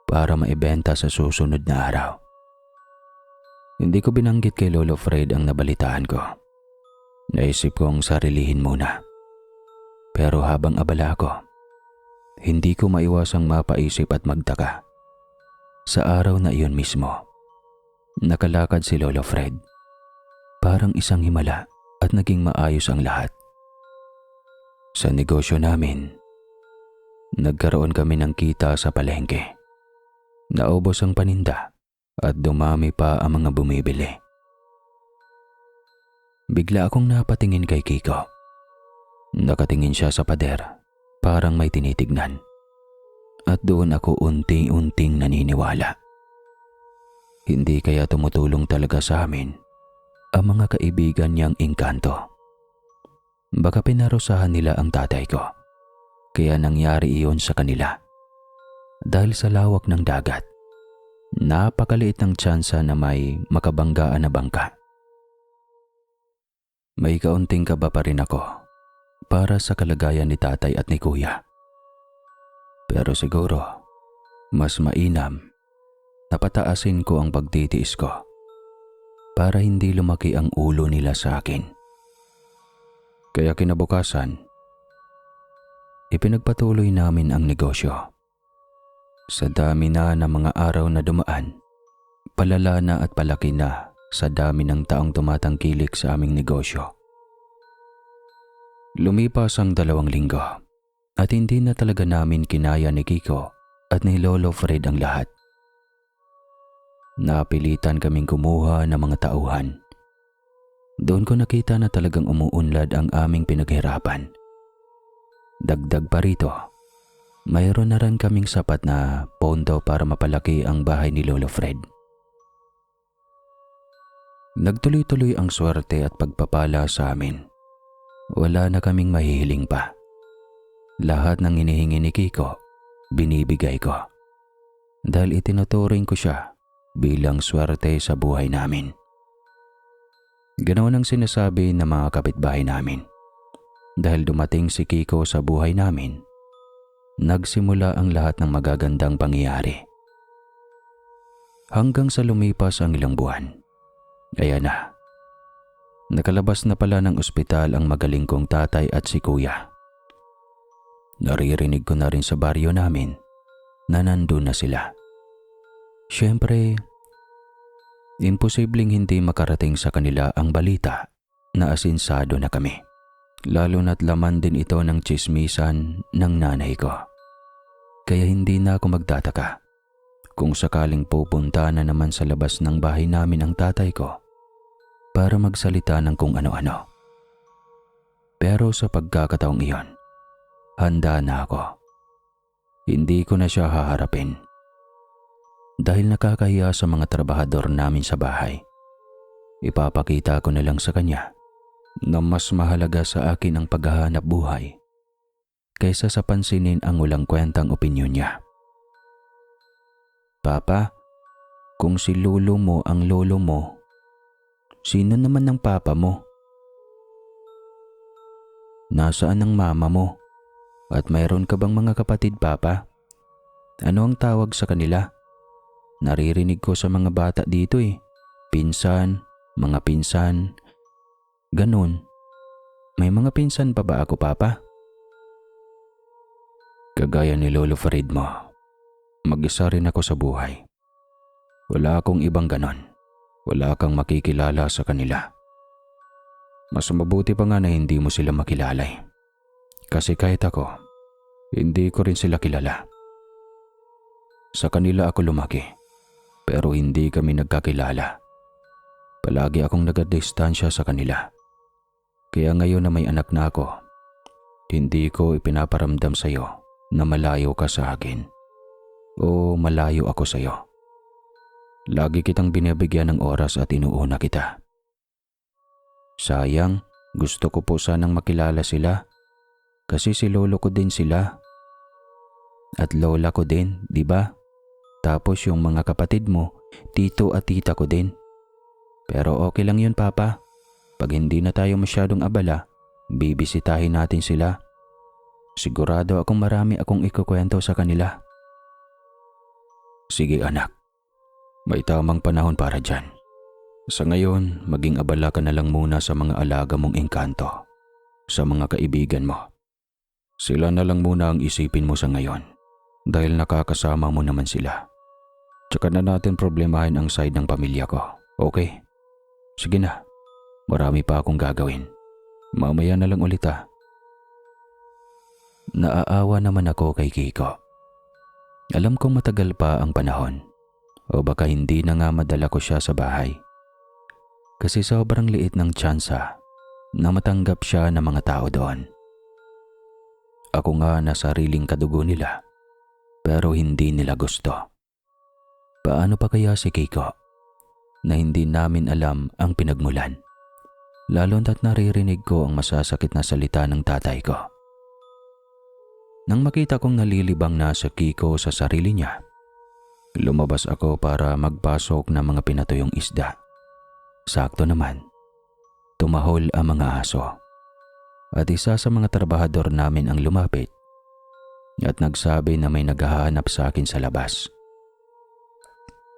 para maibenta sa susunod na araw. Hindi ko binanggit kay Lolo Fred ang nabalitaan ko. Naisip kong sarilihin muna. Pero habang abala ako, hindi ko maiwasang mapaisip at magtaka. Sa araw na iyon mismo, nakalakad si Lolo Fred. Parang isang himala at naging maayos ang lahat. Sa negosyo namin, nagkaroon kami ng kita sa palengke. Naubos ang paninda at dumami pa ang mga bumibili. Bigla akong napatingin kay Kiko. Nakatingin siya sa pader, parang may tinitignan. At doon ako unti-unting naniniwala. Hindi kaya tumutulong talaga sa amin ang mga kaibigan niyang engkanto. Baka pinarusahan nila ang tatay ko, kaya nangyari iyon sa kanila. Dahil sa lawak ng dagat, napakaliit ng tsansa na may makabanggaan na bangka. May kaunting kaba pa rin ako para sa kalagayan ni tatay at ni kuya. Pero siguro, mas mainam na pataasin ko ang pagtitiis ko para hindi lumaki ang ulo nila sa akin. Kaya kinabukasan, ipinagpatuloy namin ang negosyo. Sa dami na ng mga araw na dumaan, palala na at palaki na sa dami ng taong tumatangkilik sa aming negosyo. Lumipas ang 2 linggo at hindi na talaga namin kinaya ni Kiko at ni Lolo Fred ang lahat. Napilitan kaming kumuha ng mga tauhan. Doon ko nakita na talagang umuunlad ang aming pinaghirapan. Dagdag pa rito, mayroon na rin kaming sapat na pondo para mapalaki ang bahay ni Lolo Fred. Nagtuloy-tuloy ang swerte at pagpapala sa amin. Wala na kaming mahihiling pa. Lahat ng hinihingi ni Kiko, binibigay ko. Dahil itinuturing ko siya bilang swerte sa buhay namin. Ganoon ang sinasabi ng mga kapitbahay namin. Dahil dumating si Kiko sa buhay namin, nagsimula ang lahat ng magagandang pangyayari. Hanggang sa lumipas ang ilang buwan, ayan na. Nakalabas na pala ng ospital ang magaling kong tatay at si kuya. Naririnig ko na rin sa baryo namin na nandun na sila. Siyempre, imposibleng hindi makarating sa kanila ang balita na asinsado na kami. Lalo na't laman din ito ng tsismisan ng nanay ko. Kaya hindi na ako magtataka kung sakaling pupunta na naman sa labas ng bahay namin ang tatay ko para magsalita ng kung ano-ano. Pero sa pagkakataong iyon, handa na ako. Hindi ko na siya haharapin. Dahil nakakahiya sa mga trabahador namin sa bahay, ipapakita ko na lang sa kanya na mas mahalaga sa akin ang paghahanap buhay kaysa sa pansinin ang walang kwentang opinyon niya. Papa, kung si lolo mo ang lolo mo, sino naman ang papa mo? Nasaan ang mama mo? At mayroon ka bang mga kapatid, Papa? Ano ang tawag sa kanila? Naririnig ko sa mga bata dito Pinsan, mga pinsan. Ganun. May mga pinsan pa ba ako, Papa? Kagaya ni Lolo Farid mo, mag-isa rin ako sa buhay. Wala akong ibang ganon. Wala kang makikilala sa kanila. Mas mabuti pa nga na hindi mo sila makilala Kasi kahit ako, hindi ko rin sila kilala. Sa kanila ako lumaki, pero hindi kami nagkakilala. Palagi akong nagadistansya sa kanila. Kaya ngayon na may anak na ako, hindi ko ipinaparamdam sa iyo na malayo ka sa akin o malayo ako sa iyo. Lagi kitang binibigyan ng oras at inuuna kita. Sayang, gusto ko po sanang makilala sila kasi si lolo ko din sila. At lola ko din, di ba? Tapos yung mga kapatid mo, tito at tita ko din. Pero okay lang yun, Papa. Pag hindi na tayo masyadong abala, bibisitahin natin sila. Sigurado akong marami akong ikukwento sa kanila. Sige anak, may tamang panahon para dyan. Sa ngayon, maging abala ka na lang muna sa mga alaga mong engkanto, sa mga kaibigan mo. Sila na lang muna ang isipin mo sa ngayon dahil nakakasama mo naman sila. Tsaka na natin problemahin ang side ng pamilya ko, okay? Sige na, marami pa akong gagawin. Mamaya na lang ulit Naaawa naman ako kay Kiko. Alam kong matagal pa ang panahon o baka hindi na nga madala ko siya sa bahay. Kasi sobrang liit ng tsansa na matanggap siya ng mga tao doon. Ako nga na sariling kadugo nila pero hindi nila gusto. Paano pa kaya si Kiko na hindi namin alam ang pinagmulan? Lalo na't naririnig ko ang masasakit na salita ng tatay ko. Nang makita kong nalilibang na si Kiko sa sarili niya, lumabas ako para magpasok ng mga pinatuyong isda. Sakto naman, tumahol ang mga aso at isa sa mga trabahador namin ang lumapit at nagsabi na may naghahanap sa akin sa labas.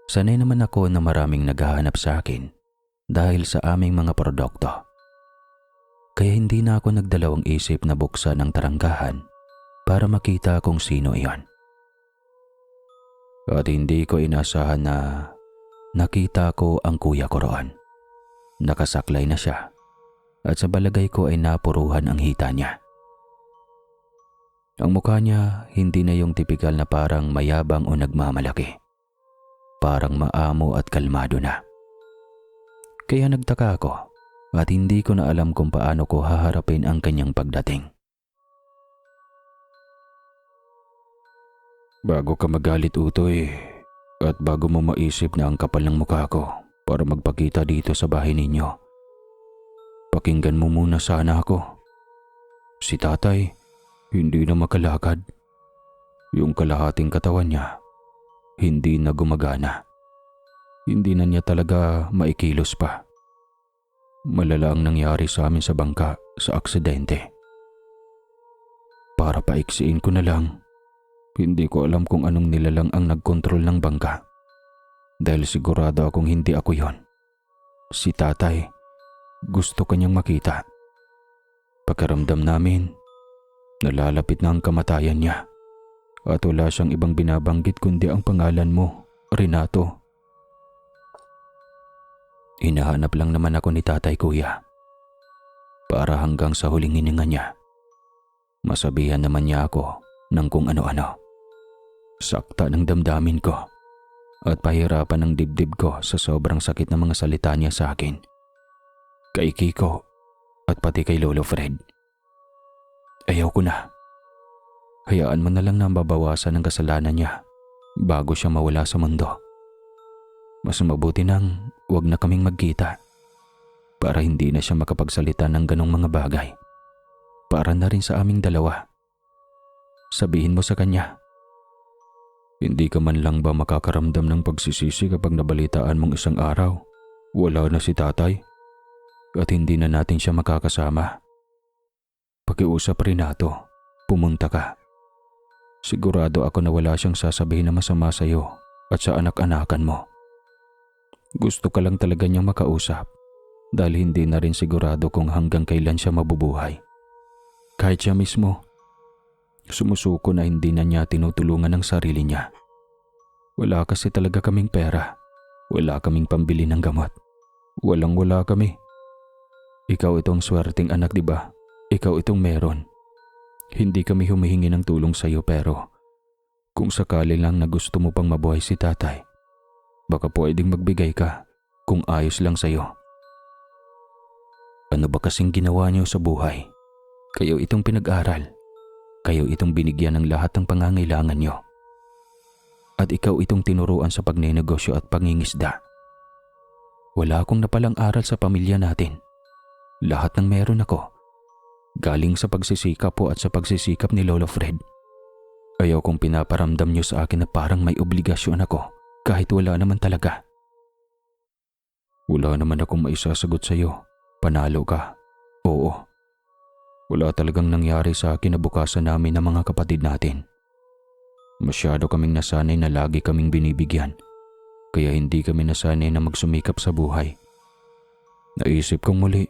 Sanay naman ako na maraming naghahanap sa akin dahil sa aming mga produkto. Kaya hindi na ako nagdalawang isip na buksan ang tarangkahan para makita kung sino iyon. At hindi ko inasahan na nakita ko ang kuya ko roon. Nakasaklay na siya at sa balagay ko ay napuruhan ang hita niya. Ang mukha niya hindi na yung tipikal na parang mayabang o nagmamalaki. Parang maamo at kalmado na. Kaya nagtaka ako at hindi ko na alam kung paano ko haharapin ang kanyang pagdating. Bago ka magalit, Utoy, at bago mo maisip na ang kapal ng mukha ko para magpakita dito sa bahay ninyo, pakinggan mo muna sana ako. Si tatay, hindi na makalakad. Yung kalahating katawan niya, hindi na gumagana. Hindi na niya talaga maikilos pa. Malala ang nangyari sa amin sa bangka sa aksidente. Para paiksiin ko na lang, hindi ko alam kung anong nilalang ang nagkontrol ng bangka. Dahil sigurado akong hindi ako yon. Si tatay, gusto kanyang makita. Pakiramdam namin, nalalapit na ang kamatayan niya at wala siyang ibang binabanggit kundi ang pangalan mo, Renato. Hinahanap lang naman ako ni tatay, kuya. Para hanggang sa huling hininga niya, masabihan naman niya ako ng kung ano-ano. Sakta ng damdamin ko at pahirapan ng dibdib ko sa sobrang sakit ng mga salita niya sa akin, kay Kiko at pati kay Lolo Fred. Ayaw ko na. Hayaan mo na lang na mabawasan ang kasalanan niya bago siya mawala sa mundo. Mas mabuti nang wag na kaming magkita para hindi na siya makapagsalita ng ganong mga bagay. Para na rin sa aming dalawa. Sabihin mo sa kanya. Hindi ka man lang ba makakaramdam ng pagsisisi kapag nabalitaan mong isang araw wala na si tatay at hindi na natin siya makakasama? Pakiusap, Renato, pumunta ka. Sigurado ako na wala siyang sasabihin na masama sa iyo at sa anak-anakan mo. Gusto ka lang talaga niyang makausap dahil hindi na rin sigurado kung hanggang kailan siya mabubuhay. Kahit siya mismo, sumusuko na hindi na niya tinutulungan ang sarili niya. Wala kasi talaga kaming pera. Wala kaming pambili ng gamot. Walang-wala kami. Ikaw itong swerteng anak, di ba? Ikaw itong meron. Hindi kami humihingi ng tulong sa iyo pero kung sakali lang na gusto mo pang mabuhay si tatay, baka pwedeng magbigay ka kung ayos lang sa iyo. Ano ba kasing ginawa niyo sa buhay? Kayo itong pinag-aral. Kayo itong binigyan ng lahat ng pangangailangan niyo. At ikaw itong tinuruan sa pagnenegosyo at pangingisda. Wala akong napalang aral sa pamilya natin. Lahat ng meron ako, galing sa pagsisikap po at sa pagsisikap ni Lolo Fred. Ayaw kong pinaparamdam niyo sa akin na parang may obligasyon ako kahit wala naman talaga. Wala naman akong maisasagot sa iyo. Panalo ka. Oo. Wala talagang nangyari sa akin na bukasan namin ng mga kapatid natin. Masyado kaming nasanay na lagi kaming binibigyan, kaya hindi kami nasanay na magsumikap sa buhay. Naisip kong muli,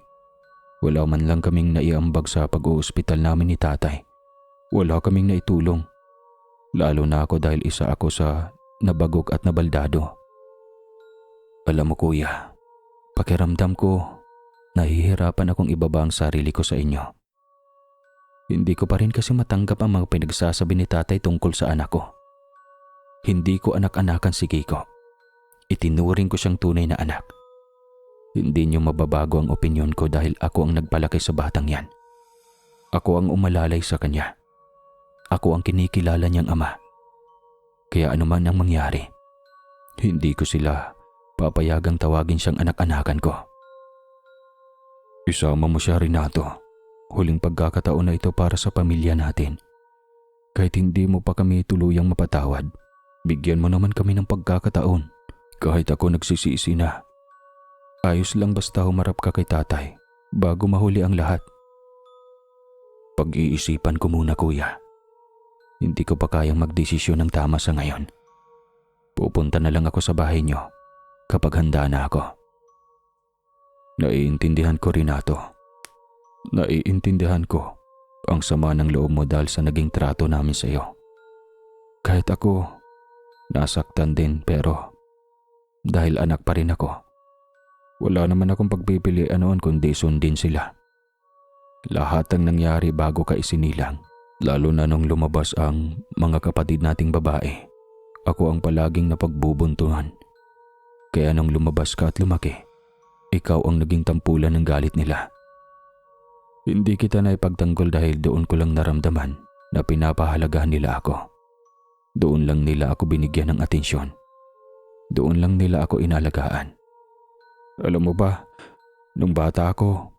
wala man lang kaming naiambag sa pag-uuspital namin ni tatay. Wala kaming naitulong, lalo na ako dahil isa ako sa nabagok at nabaldado. Alam mo kuya, pakiramdam ko, nahihirapan akong ibaba ang sarili ko sa inyo. Hindi ko pa rin kasi matanggap ang mga pinagsasabi ni tatay tungkol sa anak ko. Hindi ko anak-anakan si Kiko. Itinuring ko siyang tunay na anak. Hindi niyo mababago ang opinyon ko dahil ako ang nagpalaki sa batang yan. Ako ang umalalay sa kanya. Ako ang kinikilala niyang ama. Kaya anuman ang mangyari, hindi ko sila papayagang tawagin siyang anak-anakan ko. Isama mo siya, Renato. Huling pagkakataon na ito para sa pamilya natin. Kahit hindi mo pa kami tuluyang mapatawad, bigyan mo naman kami ng pagkakataon. Kahit ako nagsisisi na. Ayos lang basta humarap ka kay tatay bago mahuli ang lahat. Pag-iisipan ko muna kuya. Hindi ko pa kayang magdesisyon ng tama sa ngayon. Pupunta na lang ako sa bahay niyo kapag handa na ako. Naiintindihan ko, Renato. Naiintindihan ko ang sama ng loob mo dahil sa naging trato namin sa iyo. Kahit ako, nasaktan din pero dahil anak pa rin ako, wala naman akong pagpipilian noon kundi sundin sila. Lahat ng nangyari bago ka isinilang, lalo na nung lumabas ang mga kapatid nating babae, ako ang palaging napagbubuntuhan. Kaya nung lumabas ka at lumaki, ikaw ang naging tampulan ng galit nila. Hindi kita na ipagtanggol dahil doon ko lang naramdaman na pinapahalagahan nila ako. Doon lang nila ako binigyan ng atensyon. Doon lang nila ako inalagaan. Alam mo ba, nung bata ako,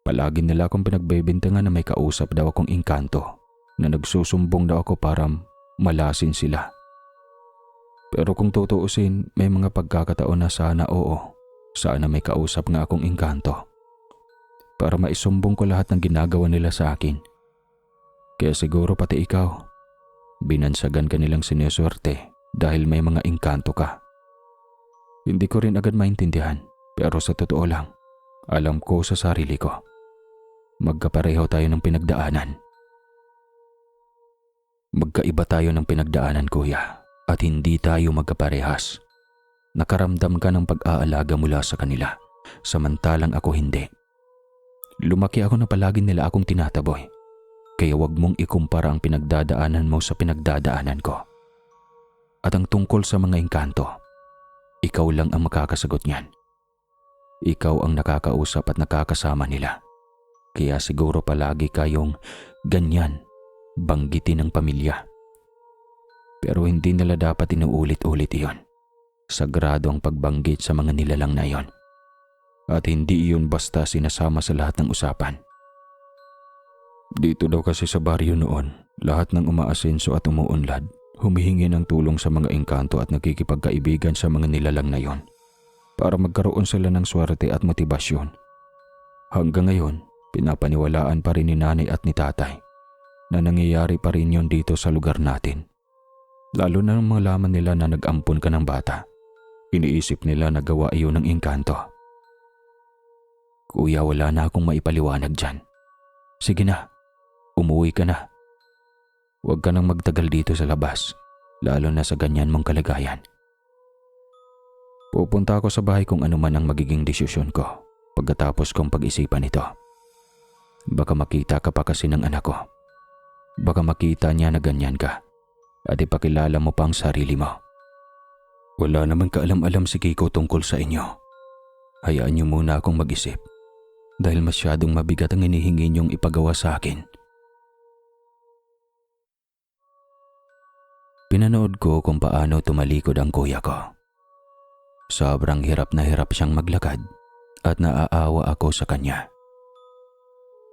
palagi nila akong pinagbebintangan na may kausap daw akong engkanto na nagsusumbong daw ako para malasin sila. Pero kung tutuusin, may mga pagkakataon na sana oo, sana may kausap nga akong engkanto para maisumbong ko lahat ng ginagawa nila sa akin. Kaya siguro pati ikaw, binansagan ka nilang sineswerte dahil may mga engkanto ka. Hindi ko rin agad maintindihan, pero sa totoo lang, Alam ko sa sarili ko, magkapareho tayo ng pinagdaanan. Magkaiba tayo ng pinagdaanan, kuya, at hindi tayo magkaparehas. Nakaramdam ka ng pag-aalaga mula sa kanila, samantalang ako hindi. Lumaki ako na palagi nila akong tinataboy, kaya wag mong ikumpara ang pinagdadaanan mo sa pinagdadaanan ko. At ang tungkol sa mga engkanto, ikaw lang ang makakasagot niyan. Ikaw ang nakakausap at nakakasama nila. Kaya siguro palagi kayong ganyan, banggitin ng pamilya. Pero hindi nila dapat inuulit-ulit iyon. Sagrado ang pagbanggit sa mga nilalang na iyon. At hindi iyon basta sinasama sa lahat ng usapan. Dito daw kasi sa baryo noon, lahat ng umaasenso at umuunlad, humihingi ng tulong sa mga engkanto at nagkikipagkaibigan sa mga nilalang na iyon para magkaroon sila ng swerte at motibasyon. Hanggang ngayon, pinapaniwalaan pa rin ni nanay at ni tatay na nangyayari pa rin yun dito sa lugar natin. Lalo na nung malaman nila na nag-ampon ka ng bata, iniisip nila na gawa iyon ng engkanto. Kuya, wala na akong maipaliwanag dyan. Sige na, umuwi ka na. Huwag ka nang magtagal dito sa labas, lalo na sa ganyan mong kalagayan. Pupunta ako sa bahay kung ano man ang magiging desisyon ko pagkatapos kong pag-isipan ito. Baka makita ka pa kasi ng anak ko. Baka makita niya na ganyan ka at ipakilala mo pa ang sarili mo. Wala namang kaalam-alam si Kiko tungkol sa inyo. Hayaan niyo muna akong mag-isip dahil masyadong mabigat ang hinihingi niyong ipagawa sa akin. Pinanood ko kung paano tumalikod ang kuya ko. Sobrang hirap na hirap siyang maglakad at naaawa ako sa kanya.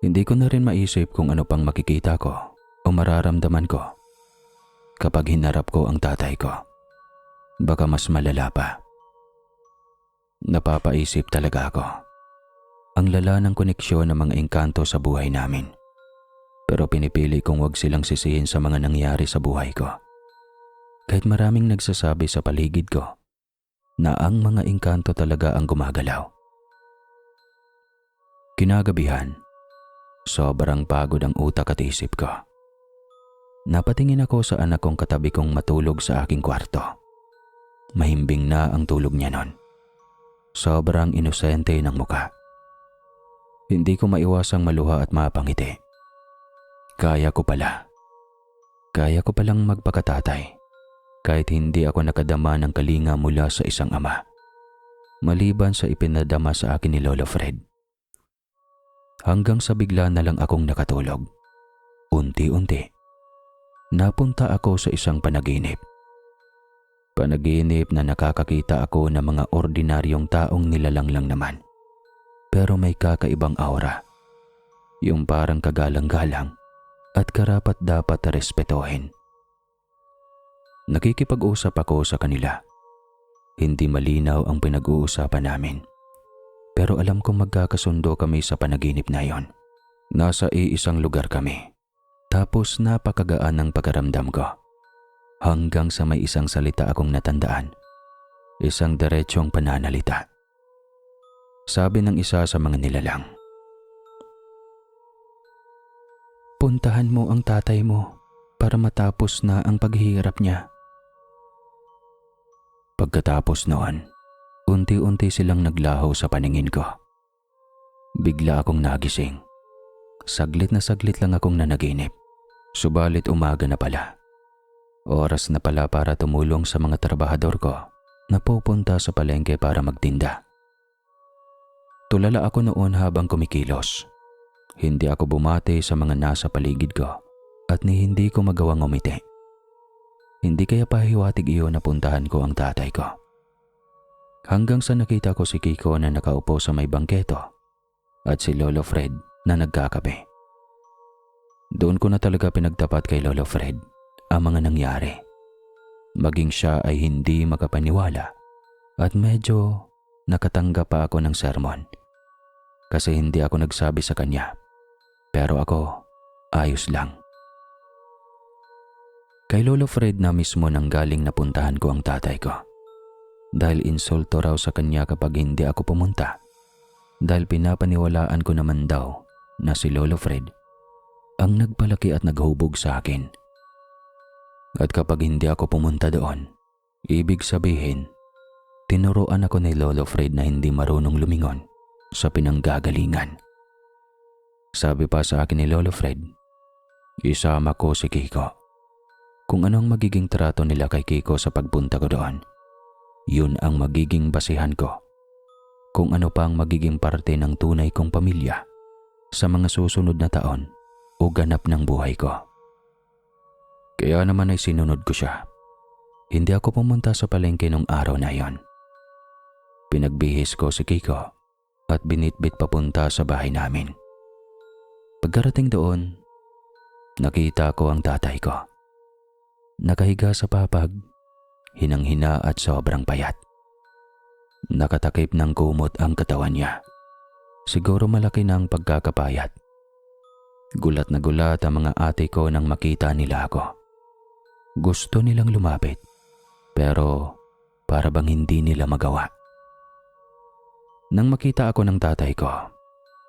Hindi ko na rin maisip kung ano pang makikita ko o mararamdaman ko kapag hinarap ko ang tatay ko. Baka mas malala pa. Napapaisip talaga ako. Ang lala ng koneksyon ng mga engkanto sa buhay namin. Pero pinipili kong wag silang sisihin sa mga nangyari sa buhay ko. Kahit maraming nagsasabi sa paligid ko na ang mga engkanto talaga ang gumagalaw. Kinagabihan, sobrang pagod ang utak at isip ko. Napatingin ako sa anak kong katabi kong matulog sa aking kwarto. Mahimbing na ang tulog niya nun. Sobrang inosente ng muka. Hindi ko maiwasang maluha at mapangiti. Kaya ko palang magpakatatay. Kahit hindi ako nakadama ng kalinga mula sa isang ama, maliban sa ipinadama sa akin ni Lolo Fred. Hanggang sa bigla na lang akong nakatulog. Unti-unti, napunta ako sa isang panaginip. Panaginip na nakakakita ako ng mga ordinaryong taong nilalang lang naman. Pero may kakaibang aura. Yung parang kagalang-galang at karapat-dapat na respetuhin. Nakikipag-usap ako sa kanila. Hindi malinaw ang pinag-uusapan namin. Pero alam kong magkakasundo kami sa panaginip na yon. Nasa iisang lugar kami. Tapos napakagaan ng pagkaramdam ko. Hanggang sa may isang salita akong natandaan. Isang diretsong pananalita. Sabi ng isa sa mga nilalang, "Puntahan mo ang tatay mo para matapos na ang paghihirap niya." Pagkatapos noon, unti-unti silang naglaho sa paningin ko. Bigla akong nagising. Saglit na saglit lang akong nanaginip. Subalit umaga na pala. Oras na pala para tumulong sa mga trabahador ko na pupunta sa palengke para magtinda. Tulala ako noon habang kumikilos. Hindi ako bumati sa mga nasa paligid ko at hindi ko magawang umiti. Hindi kaya pahiwatig iyon na puntahan ko ang tatay ko. Hanggang sa nakita ko si Kiko na nakaupo sa may bangketo at si Lolo Fred na nagkakape. Doon ko na talaga pinagtapat kay Lolo Fred ang mga nangyari. Maging siya ay hindi makapaniwala at medyo nakatanggap pa ako ng sermon. Kasi hindi ako nagsabi sa kanya. Pero ako, ayos lang. Kay Lolo Fred na mismo nang galing na puntahan ko ang tatay ko. Dahil insulto raw sa kanya kapag hindi ako pumunta. dahil pinapaniwalaan ko naman daw na si Lolo Fred ang nagpalaki at naghubog sa akin. At kapag hindi ako pumunta doon, ibig sabihin, tinuruan ako ni Lolo Fred na hindi marunong lumingon sa pinanggagalingan. Sabi pa sa akin ni Lolo Fred, isama ko si Kiko. Kung ano ang magiging trato nila kay Kiko sa pagpunta ko doon, yun ang magiging basihan ko. Kung ano pa ang magiging parte ng tunay kong pamilya sa mga susunod na taon o ganap ng buhay ko. Kaya naman ay sinunod ko siya. Hindi ako pumunta sa palengke nung araw na yon. Pinagbihis ko si Kiko at binitbit papunta sa bahay namin. Pagkarating doon, nakita ko ang tatay ko. Nakahiga sa papag, hinang-hina at sobrang payat. Nakatakip ng kumot ang katawan niya. Siguro malaki na ang pagkakapayat. Gulat na gulat ang mga ate ko nang makita nila ako. Gusto nilang lumapit, pero para bang hindi nila magawa. Nang makita ako ng tatay ko,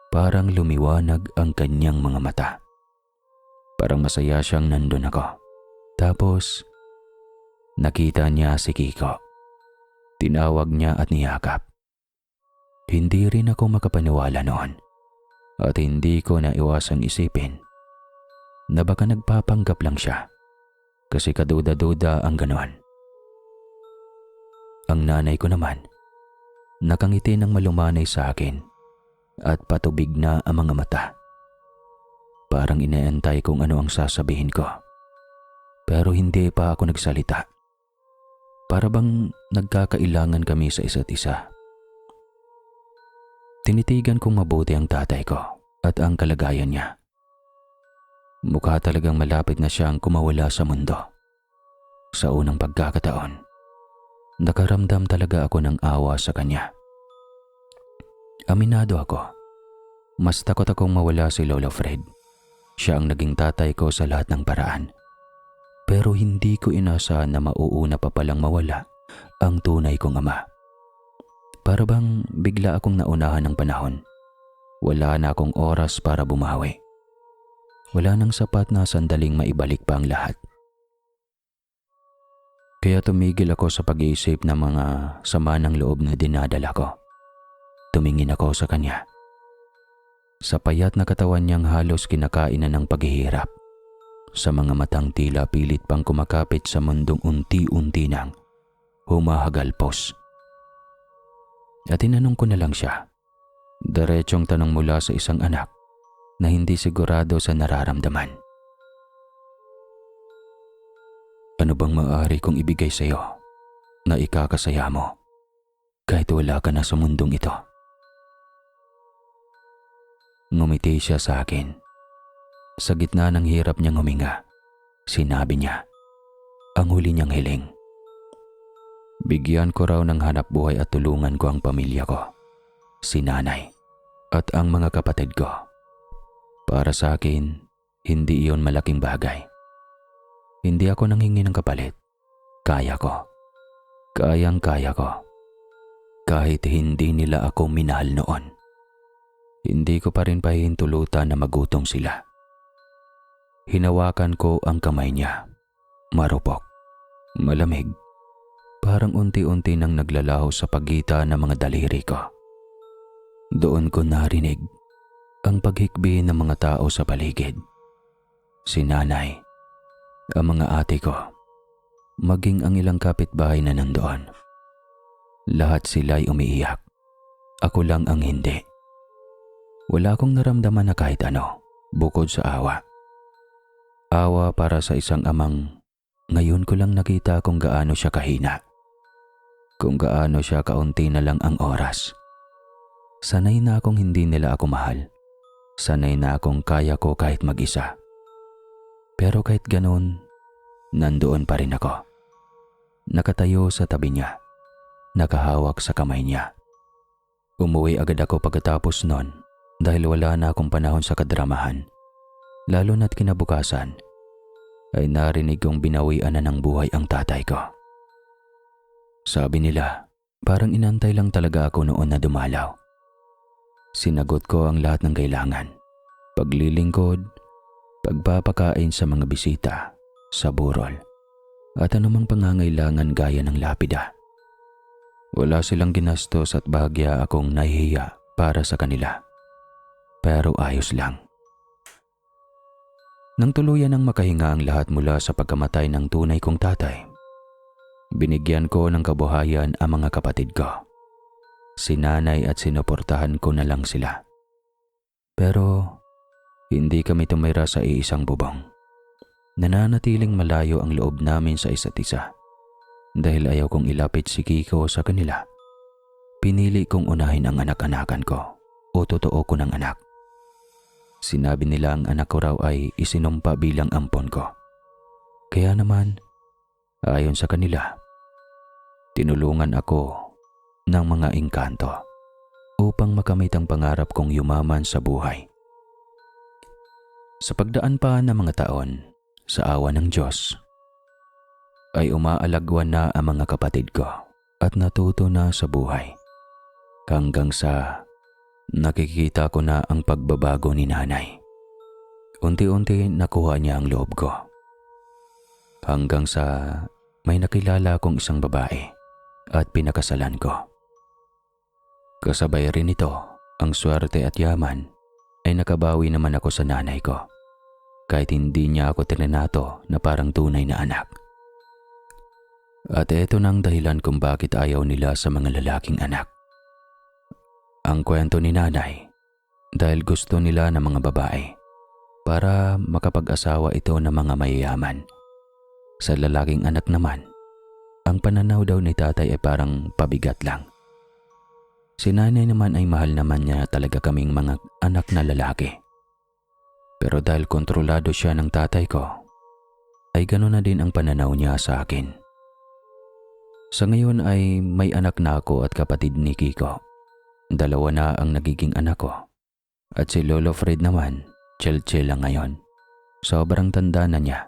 parang lumiwanag ang kanyang mga mata. Parang masaya siyang nandun ako. Tapos, nakita niya si Kiko. Tinawag niya at niyakap. Hindi rin ako makapaniwala noon at hindi ko naiwasang isipin na baka nagpapanggap lang siya kasi kaduda-duda ang ganon. Ang nanay ko naman, nakangiti ng malumanay sa akin at patubig na ang mga mata. Parang inaantay kung ano ang sasabihin ko. Pero hindi pa ako nagsalita. Para bang nagkakailangan kami sa isa't isa. Tinitigan kong mabuti ang tatay ko at ang kalagayan niya. Mukha talagang malapit na siyang kumawala sa mundo. Sa unang pagkakataon, nakaramdam talaga ako ng awa sa kanya. Aminado ako, mas takot akong mawala si Lolo Fred. Siya ang naging tatay ko sa lahat ng paraan. Pero hindi ko inaasahan na mauuna pa palang mawala ang tunay kong ama. Para bang bigla akong naunahan ng panahon. Wala na akong oras para bumawi. Wala nang sapat na sandaling maibalik pa ang lahat. Kaya tumigil ako sa pag-iisip ng mga sama ng loob na dinadala ko. Tumingin ako sa kanya. Sa payat na katawan niyang halos kinakain na ng paghihirap. Sa mga matang tila pilit pang kumakapit sa mundong unti-unti nang humahagalpos. At tinanong ko na lang siya. Diretsong tanong mula sa isang anak na hindi sigurado sa nararamdaman. Ano bang maaari kong ibigay sa iyo na ikakasaya mo kahit wala ka na sa mundong ito? Ngumiti siya sa akin. Sa gitna ng hirap niyang huminga, sinabi niya ang huli niyang hiling. Bigyan ko raw ng hanap buhay at tulungan ko ang pamilya ko, si nanay at ang mga kapatid ko. Para sa akin, hindi iyon malaking bagay. Hindi ako nanghingi ng kapalit. Kaya ko. Kayang-kaya ko. Kahit hindi nila ako minahal noon. Hindi ko pa rin pahihintulutan na magutom sila. Hinawakan ko ang kamay niya. Marupok. Malamig. Parang unti-unti nang naglalaho sa pagitan ng mga daliri ko. Doon ko narinig ang paghikbi ng mga tao sa paligid. Si nanay, ang mga ate ko, maging ang ilang kapitbahay na nandoon. Lahat sila'y umiiyak. Ako lang ang hindi. Wala akong naramdaman na kahit ano, bukod sa awa. Awa para sa isang amang ngayon ko lang nakita kung gaano siya kahina. Kung gaano siya kaunti na lang ang oras. Sanay na akong hindi nila ako mahal. Sanay na akong kaya ko kahit mag-isa. Pero kahit ganoon, nandoon pa rin ako. Nakatayo sa tabi niya. Nakahawak sa kamay niya. Umuwi agad ako pagkatapos nun dahil wala na akong panahon sa kadramahan. Lalo na't kinabukasan ay narinig kong binawian na ng buhay ang tatay ko. Sabi nila, parang inantay lang talaga ako noon na dumalaw. Sinagot ko ang lahat ng kailangan. Paglilingkod, pagpapakain sa mga bisita, sa burol, at anumang pangangailangan gaya ng lapida. Wala silang ginastos at bahagya akong nahihiya para sa kanila. Pero ayos lang. Nang tuluyan ng makahinga ang lahat mula sa pagkamatay ng tunay kong tatay, binigyan ko ng kabuhayan ang mga kapatid ko. Sinanay at sinuportahan ko na lang sila. Pero hindi kami tumira sa iisang bubong. Nananatiling malayo ang loob namin sa isa't isa. Dahil ayaw kong ilapit si Kiko sa kanila, pinili kong unahin ang anak-anakan ko o totoo ko ng anak. Sinabi nila ang anak ko raw ay isinumpa bilang ampon ko. Kaya naman, ayon sa kanila, tinulungan ako ng mga engkanto upang makamit ang pangarap kong yumaman sa buhay. Sa pagdaan pa ng mga taon, sa awa ng Diyos, ay umaalagwan na ang mga kapatid ko at natuto na sa buhay. Hanggang sa nakikita ko na ang pagbabago ni nanay. Unti-unti nakuha niya ang loob ko. Hanggang sa may nakilala akong isang babae at pinakasalan ko. Kasabay rin ito, ang swerte at yaman ay nakabawi naman ako sa nanay ko. Kahit hindi niya ako trinato na parang tunay na anak. At ito na ang dahilan kung bakit ayaw nila sa mga lalaking anak. Ang kwento ni nanay, dahil gusto nila ng mga babae para makapag-asawa ito ng mga mayayaman. Sa lalaking anak naman, ang pananaw daw ni tatay ay parang pabigat lang. Si nanay naman ay mahal naman niya talaga kaming mga anak na lalaki. Pero dahil kontrolado siya ng tatay ko, ay gano'n na din ang pananaw niya sa akin. Sa ngayon ay may anak na ako at kapatid ni Kiko. 2 na ang nagiging anak ko. At si Lolo Fred naman, chill-chill lang ngayon. Sobrang tanda na niya,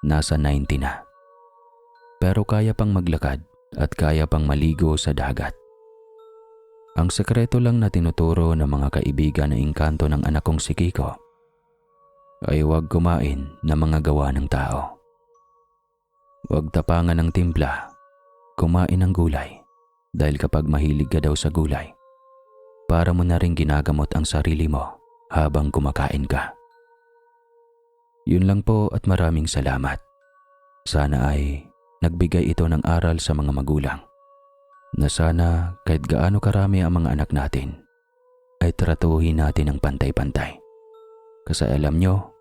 nasa 90 na. Pero kaya pang maglakad at kaya pang maligo sa dagat. Ang sekreto lang na tinuturo ng mga kaibigan na engkanto ng anak kong si Kiko ay huwag kumain ng mga gawa ng tao. Huwag tapangan ng timpla, kumain ng gulay dahil kapag mahilig ka daw sa gulay, para mo na rin ginagamot ang sarili mo habang kumakain ka. Yun lang po at maraming salamat. Sana ay nagbigay ito ng aral sa mga magulang na sana kahit gaano karami ang mga anak natin, ay tratuhin natin ng pantay-pantay. Kasi alam nyo,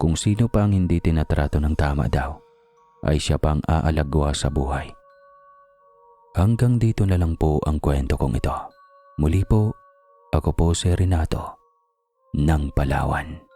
kung sino pa ang hindi tinatrato ng tama daw, ay siya pang aalagwa sa buhay. Hanggang dito na lang po ang kwento kong ito. Muli po, ako po si Renato ng Palawan.